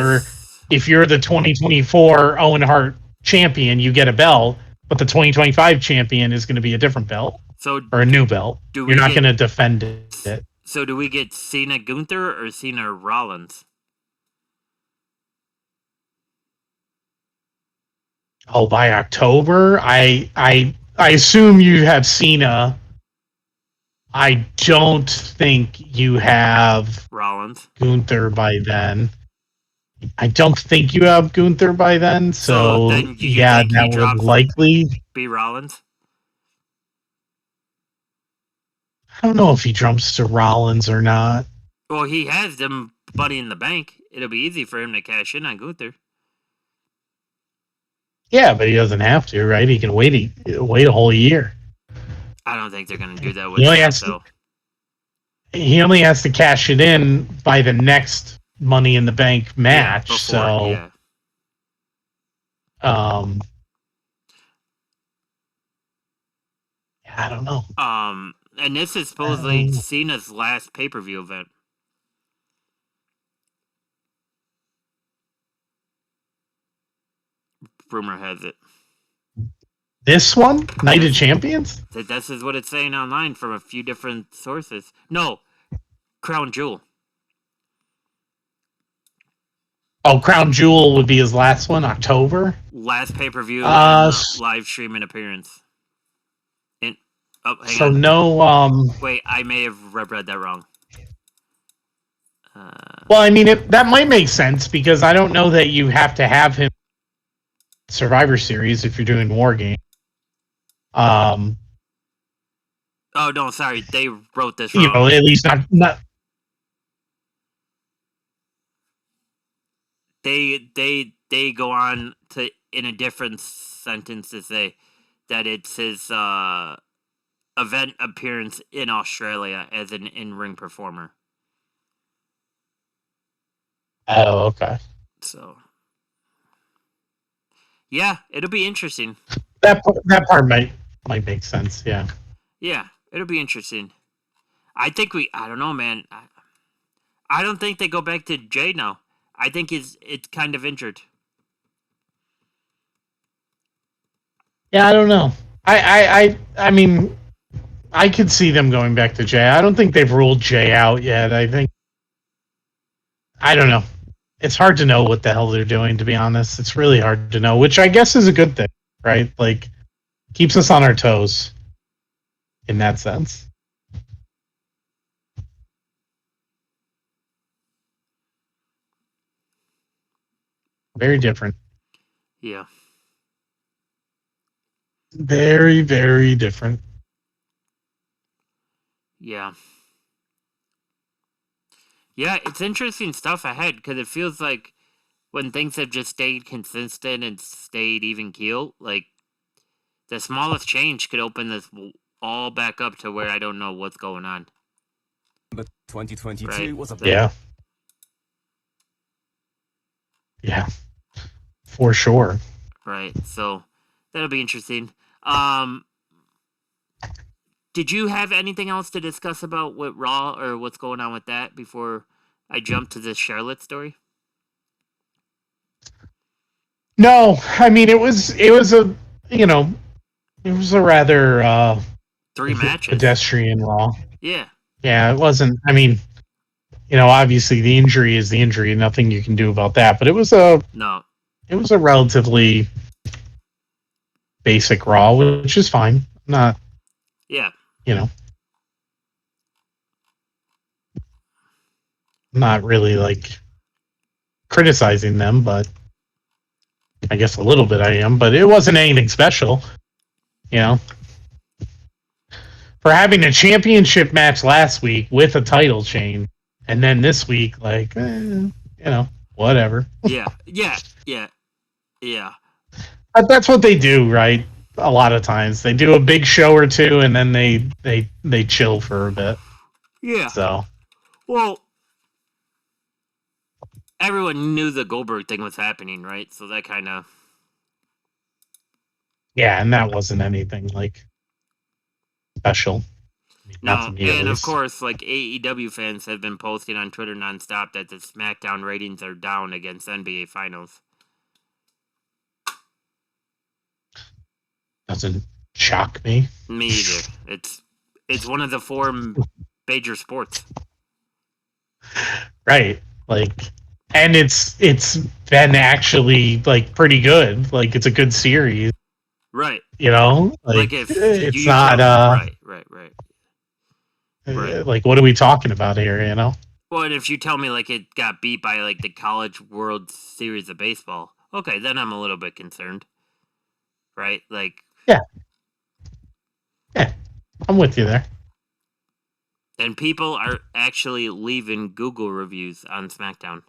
if you're the 2024 Owen Hart champion, you get a belt, but the 2025 champion is going to be a different belt, or a new belt. You're not going to defend it. So do we get Cena Gunther or Cena Rollins? Oh, by October, I assume you have Cena. I don't think you have Rollins Gunther by then. I don't think you have Gunther by then. So then yeah, that would likely be Rollins. I don't know if he jumps to Rollins or not. Well, he has them Money in the Bank. It'll be easy for him to cash in on Gunther. Yeah, but he doesn't have to, right? He can wait a whole year. I don't think they're going to do that with him, he only has to cash it in by the next Money in the Bank match. Yeah, I don't know. And this is supposedly Cena's last pay-per-view event. Rumor has it. This one? Night of Champions? This is what it's saying online from a few different sources. No, Crown Jewel. Oh, Crown Jewel would be his last one, October? Last pay-per-view live streaming appearance. And, hang on. No... Wait, I may have read that wrong. Well, I mean, that might make sense, because I don't know that you have to have him Survivor Series if you're doing War Game. Oh no, sorry, they wrote this wrong. You know, at least not. They go on to in a different sentence to say that it's his event appearance in Australia as an in-ring performer. Oh, okay. So, yeah, it'll be interesting. That part might make sense. Yeah. Yeah, it'll be interesting. I don't know, man. I don't think they go back to Jay now. I think it's kind of injured. Yeah, I don't know. I mean, I could see them going back to Jay. I don't think they've ruled Jay out yet. I don't know. It's hard to know what the hell they're doing, to be honest. It's really hard to know, which I guess is a good thing, right? Like, keeps us on our toes in that sense. Very different. Yeah. Very, very different. Yeah. Yeah, it's interesting stuff ahead, because it feels like when things have just stayed consistent and stayed even keel, like, the smallest change could open this all back up to where I don't know what's going on. But 2022 was a Yeah. Yeah. For sure. Right. So that'll be interesting. Did you have anything else to discuss about with Raw or what's going on with that before I jump to this Charlotte story? No, I mean it was a it was a rather 3 matches pedestrian Raw. Yeah. Yeah, it wasn't. I mean, obviously the injury is the injury, nothing you can do about that. But it was a relatively basic Raw, which is fine. Not. Yeah. Not really like criticizing them, but I guess a little bit I am. But it wasn't anything special, For having a championship match last week with a title change, and then this week, like, whatever. Yeah. But that's what they do, right? A lot of times they do a big show or two, and then they chill for a bit. Yeah. So, Well, everyone knew the Goldberg thing was happening, right? So that kind of. yeah, and that wasn't anything like special. I mean, not to No, me, at and of least. course, like AEW fans have been posting on Twitter nonstop that the SmackDown ratings are down against NBA Finals. Doesn't shock me. Me either. It's one of the four major sports. Right. Like, and it's been actually like pretty good. Like, it's a good series. Right. You know, Like like if it's you not right. like what are we talking about here? You know. Well, and if you tell me like it got beat by like the College World Series of baseball, okay, then I'm a little bit concerned. Right? Like Yeah, I'm with you there. and people are actually leaving Google reviews on SmackDown.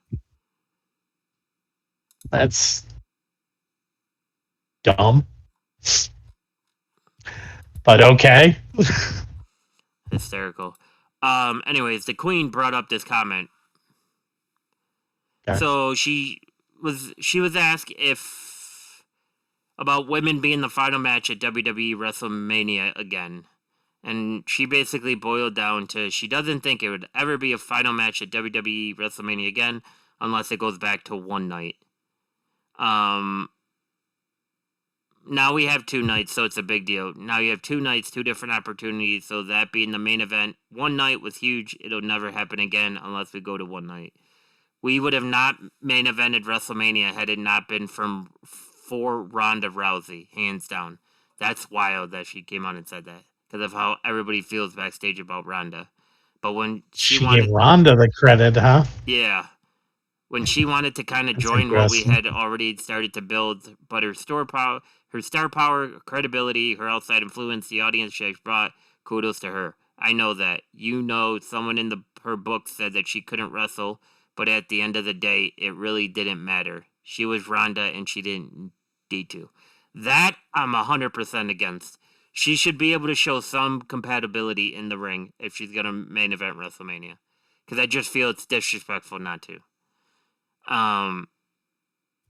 That's dumb, but okay. Hysterical. Anyways, the Queen brought up this comment. Okay. So she was asked if about women being the final match at WWE WrestleMania again. And she basically boiled down to she doesn't think it would ever be a final match at WWE WrestleMania again unless it goes back to one night. Now we have 2 nights, so it's a big deal. Now you have 2 nights, 2 different opportunities, so that being the main event. One night was huge. It'll never happen again unless we go to one night. We would have not main evented WrestleMania had it not been for Ronda Rousey, hands down. That's wild that she came on and said that because of how everybody feels backstage about Ronda. But when She gave Ronda the credit, huh? yeah, when she wanted to kind of That's join what we interesting. had already started to build, but her star power, credibility, her outside influence, the audience she brought, kudos to her. I know that. You know, someone in her book said that she couldn't wrestle, but at the end of the day, it really didn't matter. She was Ronda and she didn't need to. That I'm 100% against. She should be able to show some compatibility in the ring if she's going to main event WrestleMania. Because I just feel it's disrespectful not to.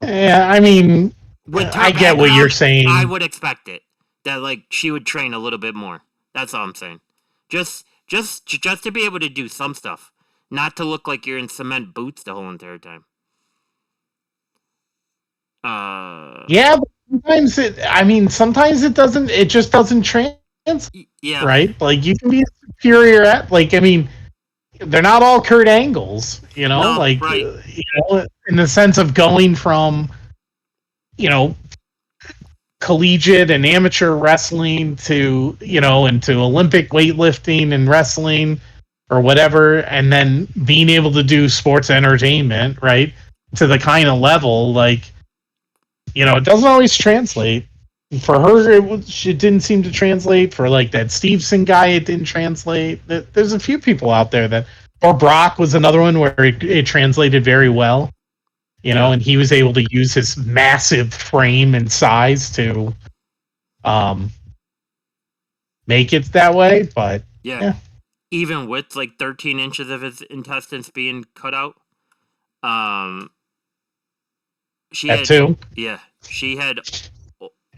Yeah, I mean, With her I get what you're saying. I would expect it that like she would train a little bit more. That's all I'm saying. Just to be able to do some stuff, not to look like you're in cement boots the whole entire time. Yeah, but sometimes it doesn't. It just doesn't translate. Yeah. Right. Like you can be superior at. Like I mean, they're not all Kurt Angles. You know, No, like right. in the sense of going from, collegiate and amateur wrestling to into Olympic weightlifting and wrestling or whatever, and then being able to do sports entertainment, right, to the kind of level like it doesn't always translate. For her, it didn't seem to translate. For like that Stevenson guy, it didn't translate. There's a few people out there that, or Brock was another one where it translated very well. And he was able to use his massive frame and size to make it that way. But yeah. Even with like 13 inches of his intestines being cut out, she had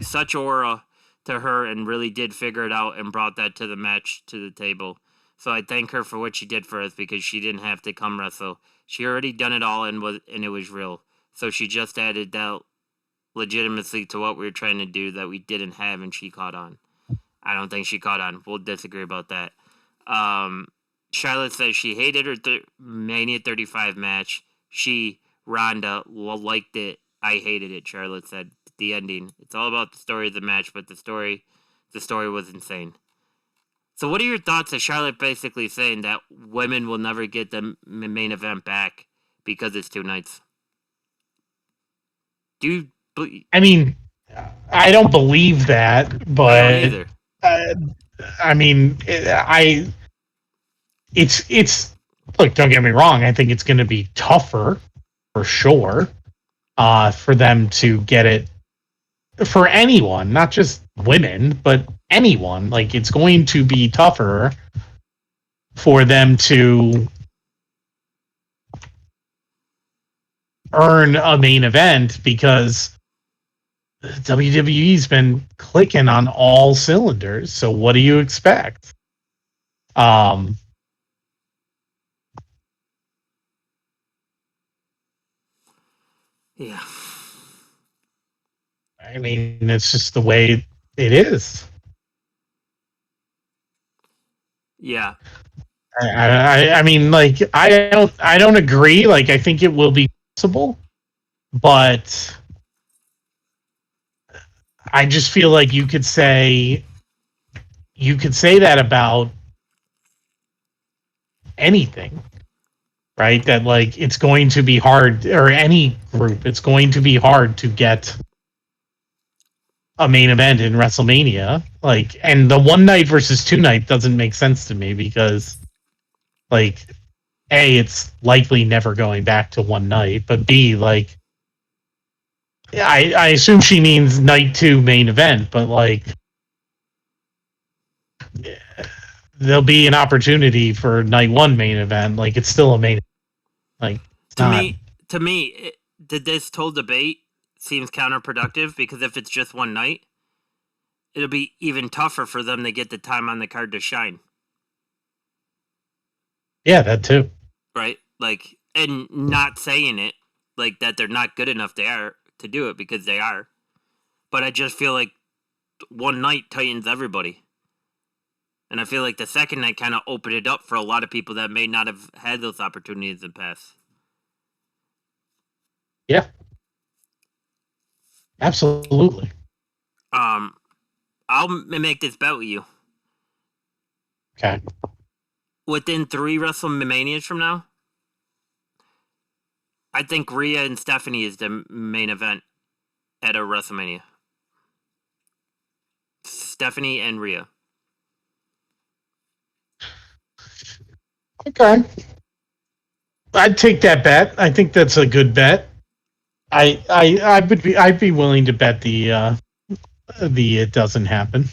such aura to her and really did figure it out and brought that to the match, to the table. So I thank her for what she did for us because she didn't have to come wrestle. She already done it all and it was real. So she just added that legitimacy to what we were trying to do that we didn't have, and she caught on. I don't think she caught on. We'll disagree about that. Charlotte says she hated her Mania 35 match. Ronda, liked it. I hated it, Charlotte said. The ending. It's all about the story of the match, but the story was insane. So what are your thoughts of Charlotte basically saying that women will never get the main event back because it's 2 nights? I mean, I don't believe that, but I don't either. It's look, don't get me wrong. I think it's going to be tougher for sure for them to get it, for anyone, not just women, but anyone. Like it's going to be tougher for them to earn a main event because WWE's been clicking on all cylinders. So what do you expect? Yeah. I mean, it's just the way it is. Yeah. I mean, like, I don't agree. Like, I think it will be possible, but I just feel like you could say that about anything, right? That like it's going to be hard, or any group, it's going to be hard to get a main event in WrestleMania. Like, and the one night versus two night doesn't make sense to me because, like, A, it's likely never going back to one night, but B, like, I assume she means night two main event, but like, there'll be an opportunity for night one main event. Like, it's still a main. Like, it's To not. me, this whole debate seems counterproductive because if it's just one night, it'll be even tougher for them to get the time on the card to shine. Yeah, that too. Right? Like, and not saying it like that they're not good enough to do it, because they are. But I just feel like one night tightens everybody. And I feel like the second night kind of opened it up for a lot of people that may not have had those opportunities in the past. Yeah. Absolutely. I'll make this bet with you. Okay. Within 3 WrestleManias from now, I think Rhea and Stephanie is the main event at a WrestleMania. Stephanie and Rhea. Okay. I'd take that bet. I think that's a good bet. I'd be willing to bet the it doesn't happen.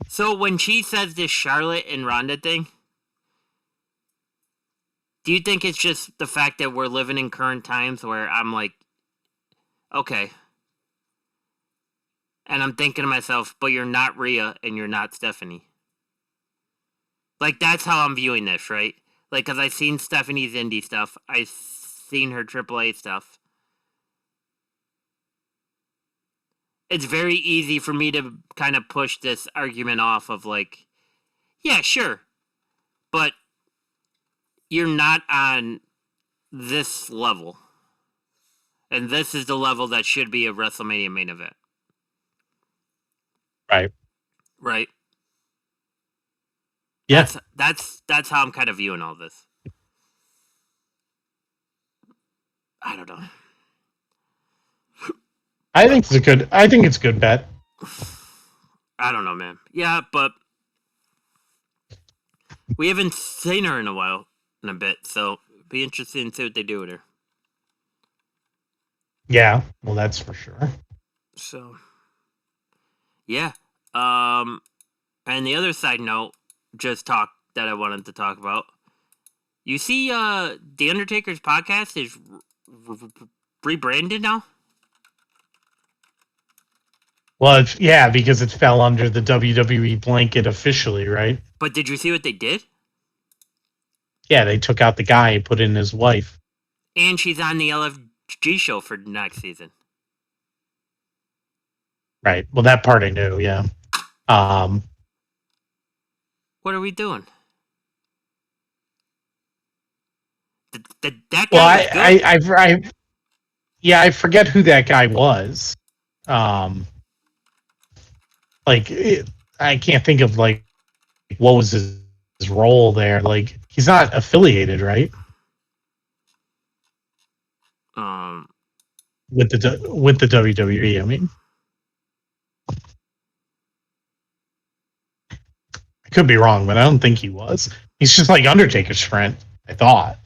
So when she says this Charlotte and Ronda thing, do you think it's just the fact that we're living in current times where I'm like, okay. And I'm thinking to myself, but you're not Rhea and you're not Stephanie. Like, that's how I'm viewing this, right? Like, because I've seen Stephanie's indie stuff. I've seen her AAA stuff. It's very easy for me to kind of push this argument off of like, yeah, sure. But you're not on this level. And this is the level that should be a WrestleMania main event. Right. Right? Yeah. That's how I'm kind of viewing all this. I don't know. I think it's a good bet. I don't know, man. Yeah, but we haven't seen her in a bit, so it'd be interesting to see what they do with her. Yeah, well, that's for sure. So, yeah. And the other side note, that I wanted to talk about. You see, The Undertaker's podcast is rebranded now. Well, yeah, because it fell under the WWE blanket officially, right? But did you see what they did? Yeah, they took out the guy and put in his wife. And she's on the LFG show for next season. Right. Well, that part I knew. Yeah. What are we doing? That guy well, was good. I forget who that guy was. I can't think of like what was his role there. Like, he's not affiliated, right? With the WWE. I mean, I could be wrong, but I don't think he was. He's just like Undertaker's friend, I thought.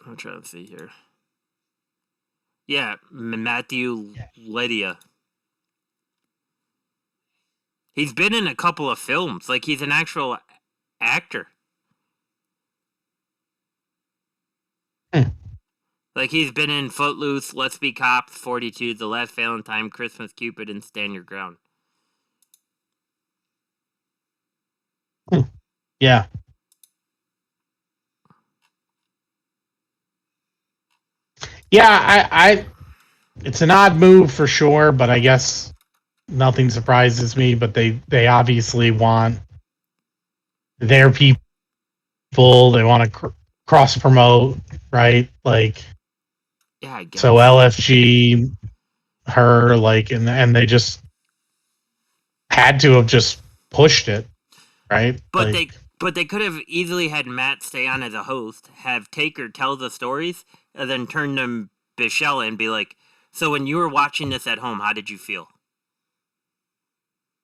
I'm trying to see here. Yeah, Matthew Lydia. He's been in a couple of films. Like, he's an actual actor. Like, he's been in Footloose, Let's Be Cops, 42, The Last Valentine, Christmas Cupid, and Stand Your Ground. Yeah. Yeah, I it's an odd move for sure, but I guess nothing surprises me. But they obviously want their people. They want to cross promote, right? Like, Yeah, I guess. so LFG, her, like, and they just had to have just pushed it, right? But like, they could have easily had Matt stay on as a host, have Taker tell the stories, and then turn them Michelle and be like, so when you were watching this at home, how did you feel?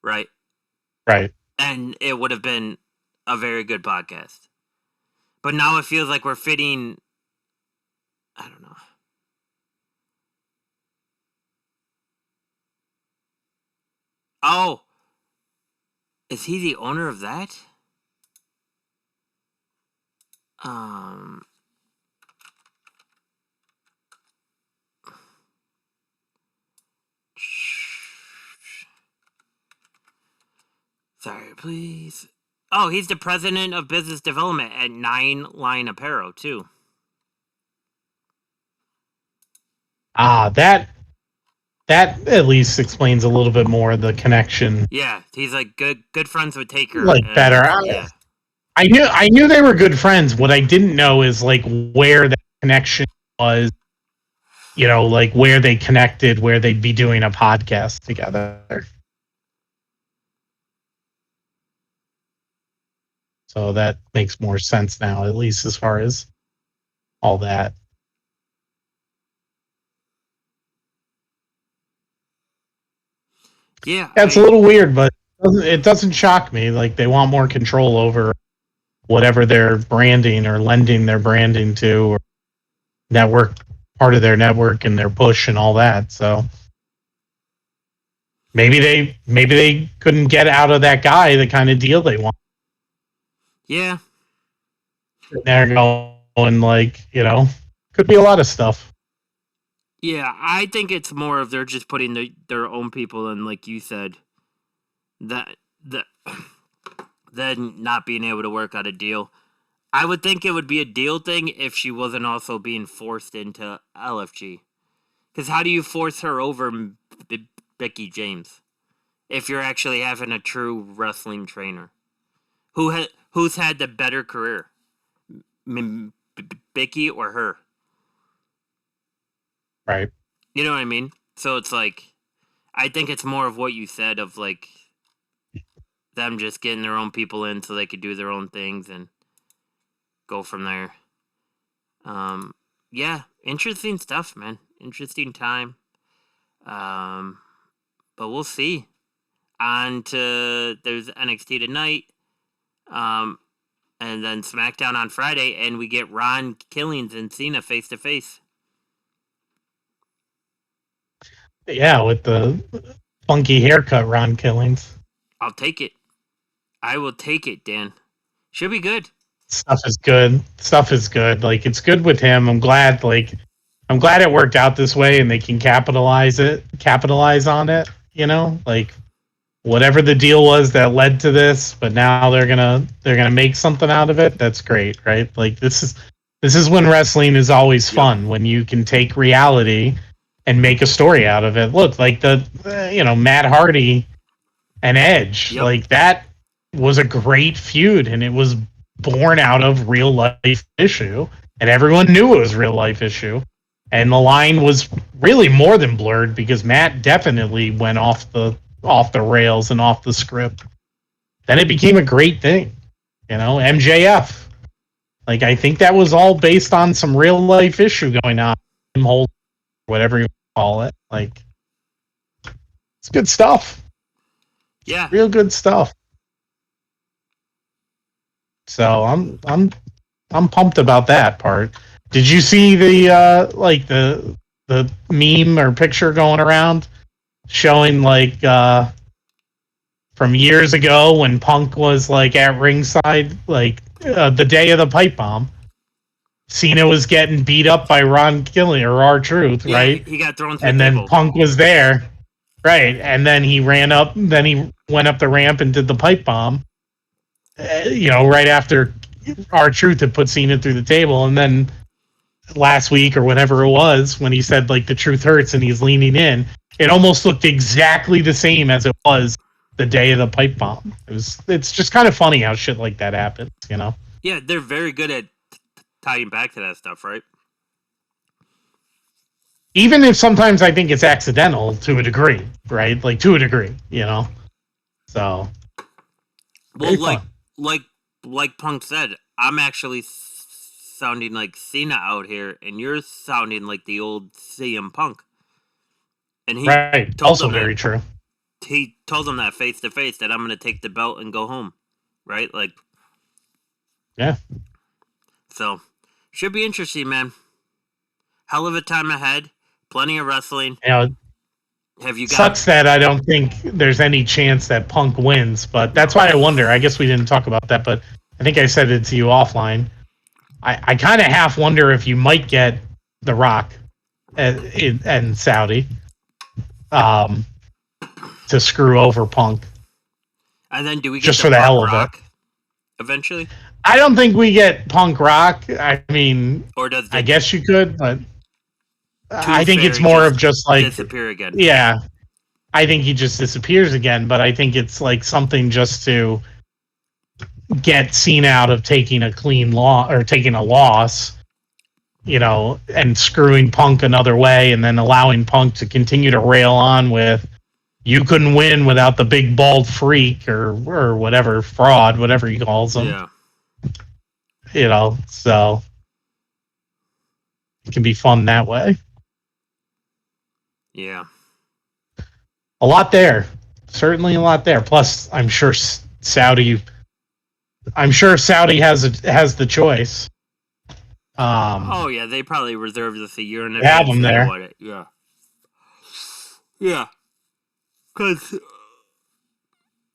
Right? right. And it would have been a very good podcast. But now it feels like we're fitting, I don't know. Oh, is he the owner of that? Sorry, please. Oh, he's the president of business development at Nine Line Apparel, too. That at least explains a little bit more of the connection. Yeah, he's like good friends with Taker. Like, better. Yeah. I knew they were good friends. What I didn't know is like where that connection was. You know, like where they connected, where they'd be doing a podcast together. So that makes more sense now, at least as far as all that. Yeah. It's a little weird, but it doesn't shock me. Like, they want more control over whatever they're branding or lending their branding to, or network, part of their network and their push and all that. So maybe they couldn't get out of that guy the kind of deal they want. Yeah. They're going, like, could be a lot of stuff. Yeah, I think it's more of they're just putting their own people in, like you said, that then not being able to work out a deal. I would think it would be a deal thing if she wasn't also being forced into LFG. Because how do you force her over Becky James if you're actually having a true wrestling trainer who's had the better career, Becky or her? Right. You know what I mean? So it's like, I think it's more of what you said of like them just getting their own people in so they could do their own things and go from there. Yeah, interesting stuff, man. Interesting time. But we'll see. On to there's NXT tonight. And then SmackDown on Friday, and we get Ron Killings and Cena face to face. Yeah, with the funky haircut, Ron Killings. I'll take it. I will take it, Dan. Should be good. Stuff is good. Like, it's good with him. I'm glad it worked out this way and they can capitalize on it, like whatever the deal was that led to this, but now they're going to make something out of it. That's great, right? Like, this is when wrestling is always fun, when you can take reality and make a story out of it. Look, like Matt Hardy and Edge, like, that was a great feud, and it was born out of real life issue, and everyone knew it was real life issue, and the line was really more than blurred because Matt definitely went off the rails and off the script. Then it became a great thing, MJF. Like, I think that was all based on some real life issue going on, whatever you call it. Like, it's good stuff. Yeah, real good stuff. So I'm pumped about that part. Did you see the the meme or picture going around showing like from years ago when Punk was like at ringside, like the day of the pipe bomb. Cena was getting beat up by Ron Gillian or R-Truth, Yeah, right? he got thrown through And the then table. Punk was there, right? And then he ran up, then he went up the ramp and did the pipe bomb. Right after R-Truth had put Cena through the table, and then last week or whenever it was when he said like the truth hurts and he's leaning in, it almost looked exactly the same as it was the day of the pipe bomb. It's just kind of funny how shit like that happens, you know? Yeah, they're very good at tying back to that stuff, right? Even if sometimes I think it's accidental to a degree, right? Like to a degree, you know? So Well, very like Punk said, I'm actually sounding like Cena out here, and you're sounding like the old CM Punk. And he right. told Also them very that, true. He told them that face to face that I'm going to take the belt and go home, right? Like, Yeah. So, should be interesting, man. Hell of a time ahead. Plenty of wrestling. You know, Have you got? sucks that I don't think there's any chance that Punk wins, but that's why I wonder. I guess we didn't talk about that, but I think I said it to you offline. I kind of half wonder if you might get The Rock and Saudi to screw over Punk. And then do we get just the for the Punk hell of Rock eventually? I don't think we get Punk Rock. I mean, Or does I guess you could, but I think it's Fairy more of just like disappear again? Yeah, I think he just disappears again. But I think it's like something just to get Cena out of taking a clean loss or taking a loss, and screwing Punk another way, and then allowing Punk to continue to rail on with, "You couldn't win without the big bald freak or whatever fraud, whatever he calls him." Yeah. So it can be fun that way. Yeah. A lot there. Certainly a lot there. Plus, I'm sure Saudi has the choice. Oh yeah, they probably reserved this a year and have them there. Yeah. Yeah. Because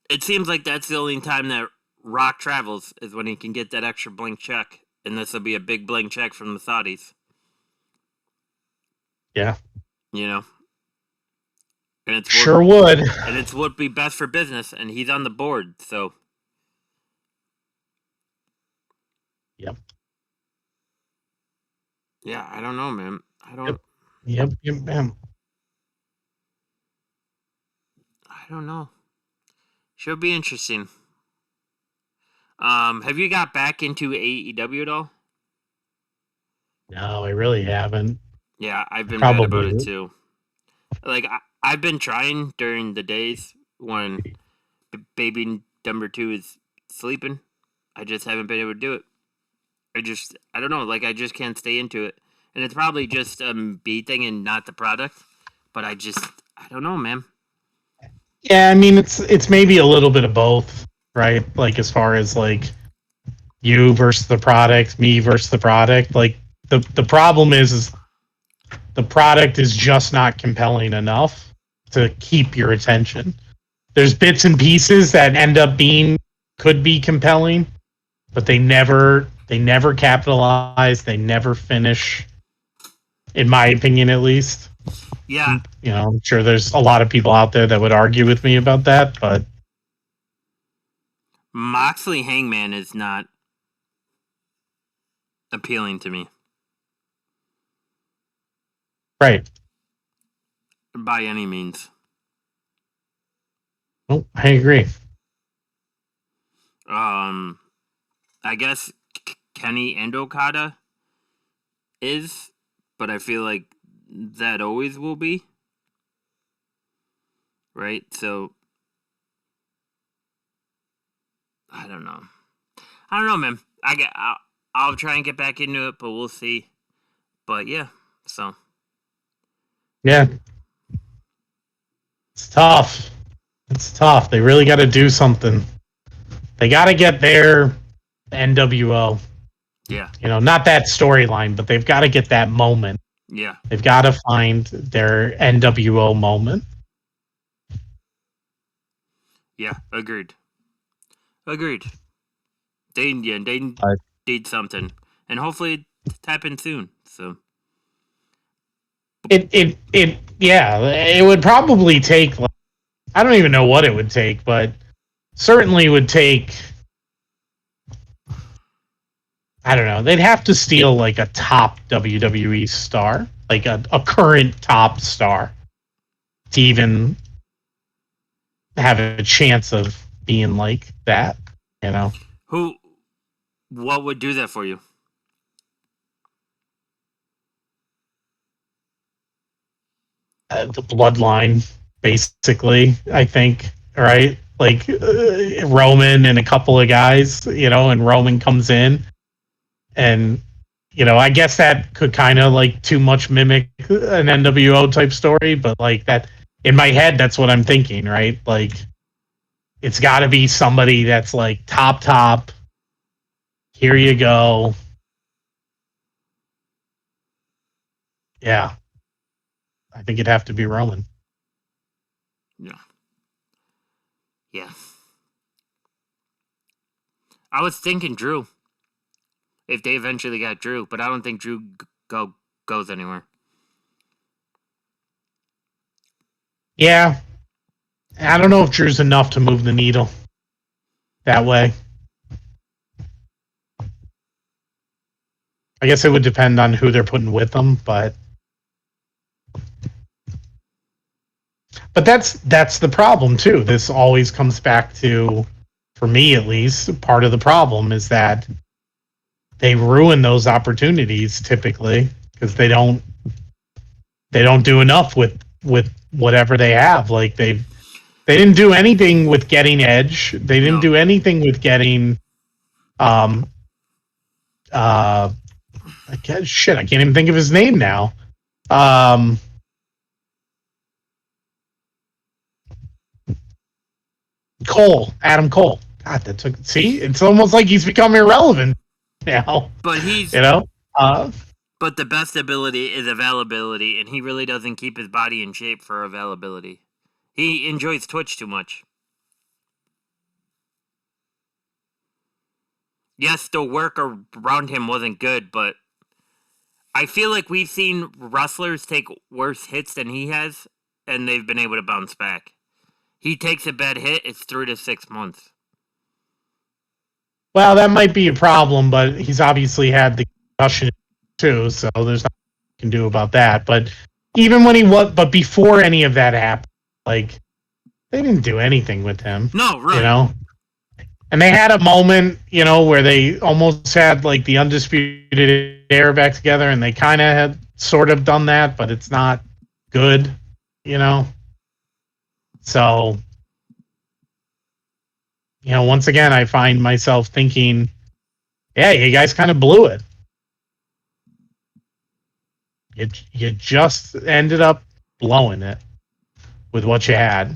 it seems like that's the only time that Rock travels is when he can get that extra blank check, and this will be a big blank check from the Saudis. Yeah. And it's sure would. And it's would be best for business, and he's on the board, so. Yep. Yeah, I don't know, man. Yep, man. I don't know. Should be interesting. Have you got back into AEW at all? No, I really haven't. Yeah, I've been bad about it too. Like, I've been trying during the days when baby number 2 is sleeping. I just haven't been able to do it. I don't know, like, I just can't stay into it. And it's probably just a B thing and not the product. But I don't know, man. Yeah, I mean, it's maybe a little bit of both, right? Like, as far as, like, you versus the product, me versus the product. Like, the problem is the product is just not compelling enough to keep your attention. There's bits and pieces that end up could be compelling, but they never capitalize, they never finish, in my opinion at least. Yeah. I'm sure there's a lot of people out there that would argue with me about that, but Moxley Hangman is not appealing to me. Right. By any means. Oh, I agree. I guess Kenny and Okada is, but I feel like that always will be. Right? So, I don't know. Man. I'll try and get back into it, but we'll see. But yeah, so. Yeah. It's tough. They really got to do something. They got to get their NWO. Yeah. Not that storyline, but they've got to get that moment Yeah. They've got to find their NWO moment. Yeah. Agreed. Agreed. They Uh, need something, and hopefully it happens soon. So it would probably take, like, I don't even know what it would take, but certainly would take, I don't know, they'd have to steal like a top WWE star, like a current top star, to even have a chance of being like that, you know? what would do that for you? The bloodline, basically, I think, right? Like Roman and a couple of guys, and Roman comes in, and I guess that could kind of like too much mimic an NWO type story, but like that in my head, that's what I'm thinking, right? Like it's got to be somebody that's like top. Here you go. Yeah, I think it'd have to be Roman. Yeah. Yeah. I was thinking Drew. If they eventually got Drew, but I don't think Drew goes anywhere. Yeah, I don't know if Drew's enough to move the needle that way. I guess it would depend on who they're putting with them, but that's the problem too. This always comes back to, for me at least, part of the problem is that they ruin those opportunities typically because they don't do enough with whatever they have. Like they didn't do anything with getting Edge. They didn't do anything with getting I can't even think of his name now. Adam Cole. God, that took. See, it's almost like he's become irrelevant now. But he's but the best ability is availability, and he really doesn't keep his body in shape for availability. He enjoys Twitch too much. Yes, the work around him wasn't good, but I feel like we've seen wrestlers take worse hits than he has, and they've been able to bounce back. He takes a bad hit, it's 3 to 6 months. Well, that might be a problem, but he's obviously had the concussion too, so there's nothing you can do about that. But even when but before any of that happened, like they didn't do anything with him. No, right. And they had a moment, where they almost had like the Undisputed Era back together, and they kind of had sort of done that, but it's not good, So, once again, I find myself thinking, yeah, you guys kind of blew it. You just ended up blowing it with what you had.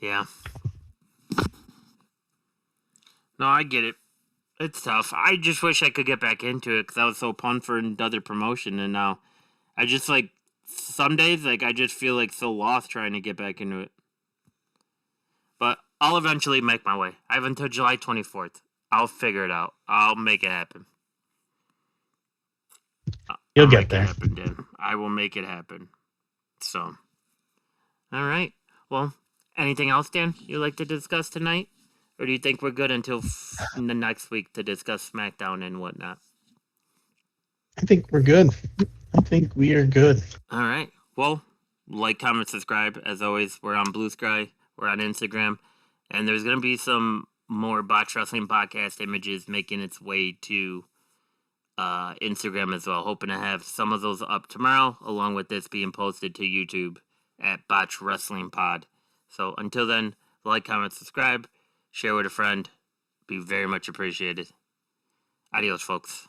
Yeah. No, I get it. It's tough. I just wish I could get back into it because I was so pumped for another promotion, and now I just like some days like I just feel like so lost trying to get back into it. But I'll eventually make my way. I have until July 24th. I'll figure it out. I'll make it happen. You'll get there. I will make it happen. So, all right. Well, anything else, Dan, you'd like to discuss tonight? Or do you think we're good until the next week to discuss SmackDown and whatnot? I think we're good. I think we are good. All right. Well, like, comment, subscribe. As always, we're on Blue Sky. We're on Instagram. And there's going to be some more Botch Wrestling Podcast images making its way to Instagram as well. Hoping to have some of those up tomorrow, along with this being posted to YouTube at Botch Wrestling Pod. So until then, like, comment, subscribe. Share with a friend. Be very much appreciated. Adios, folks.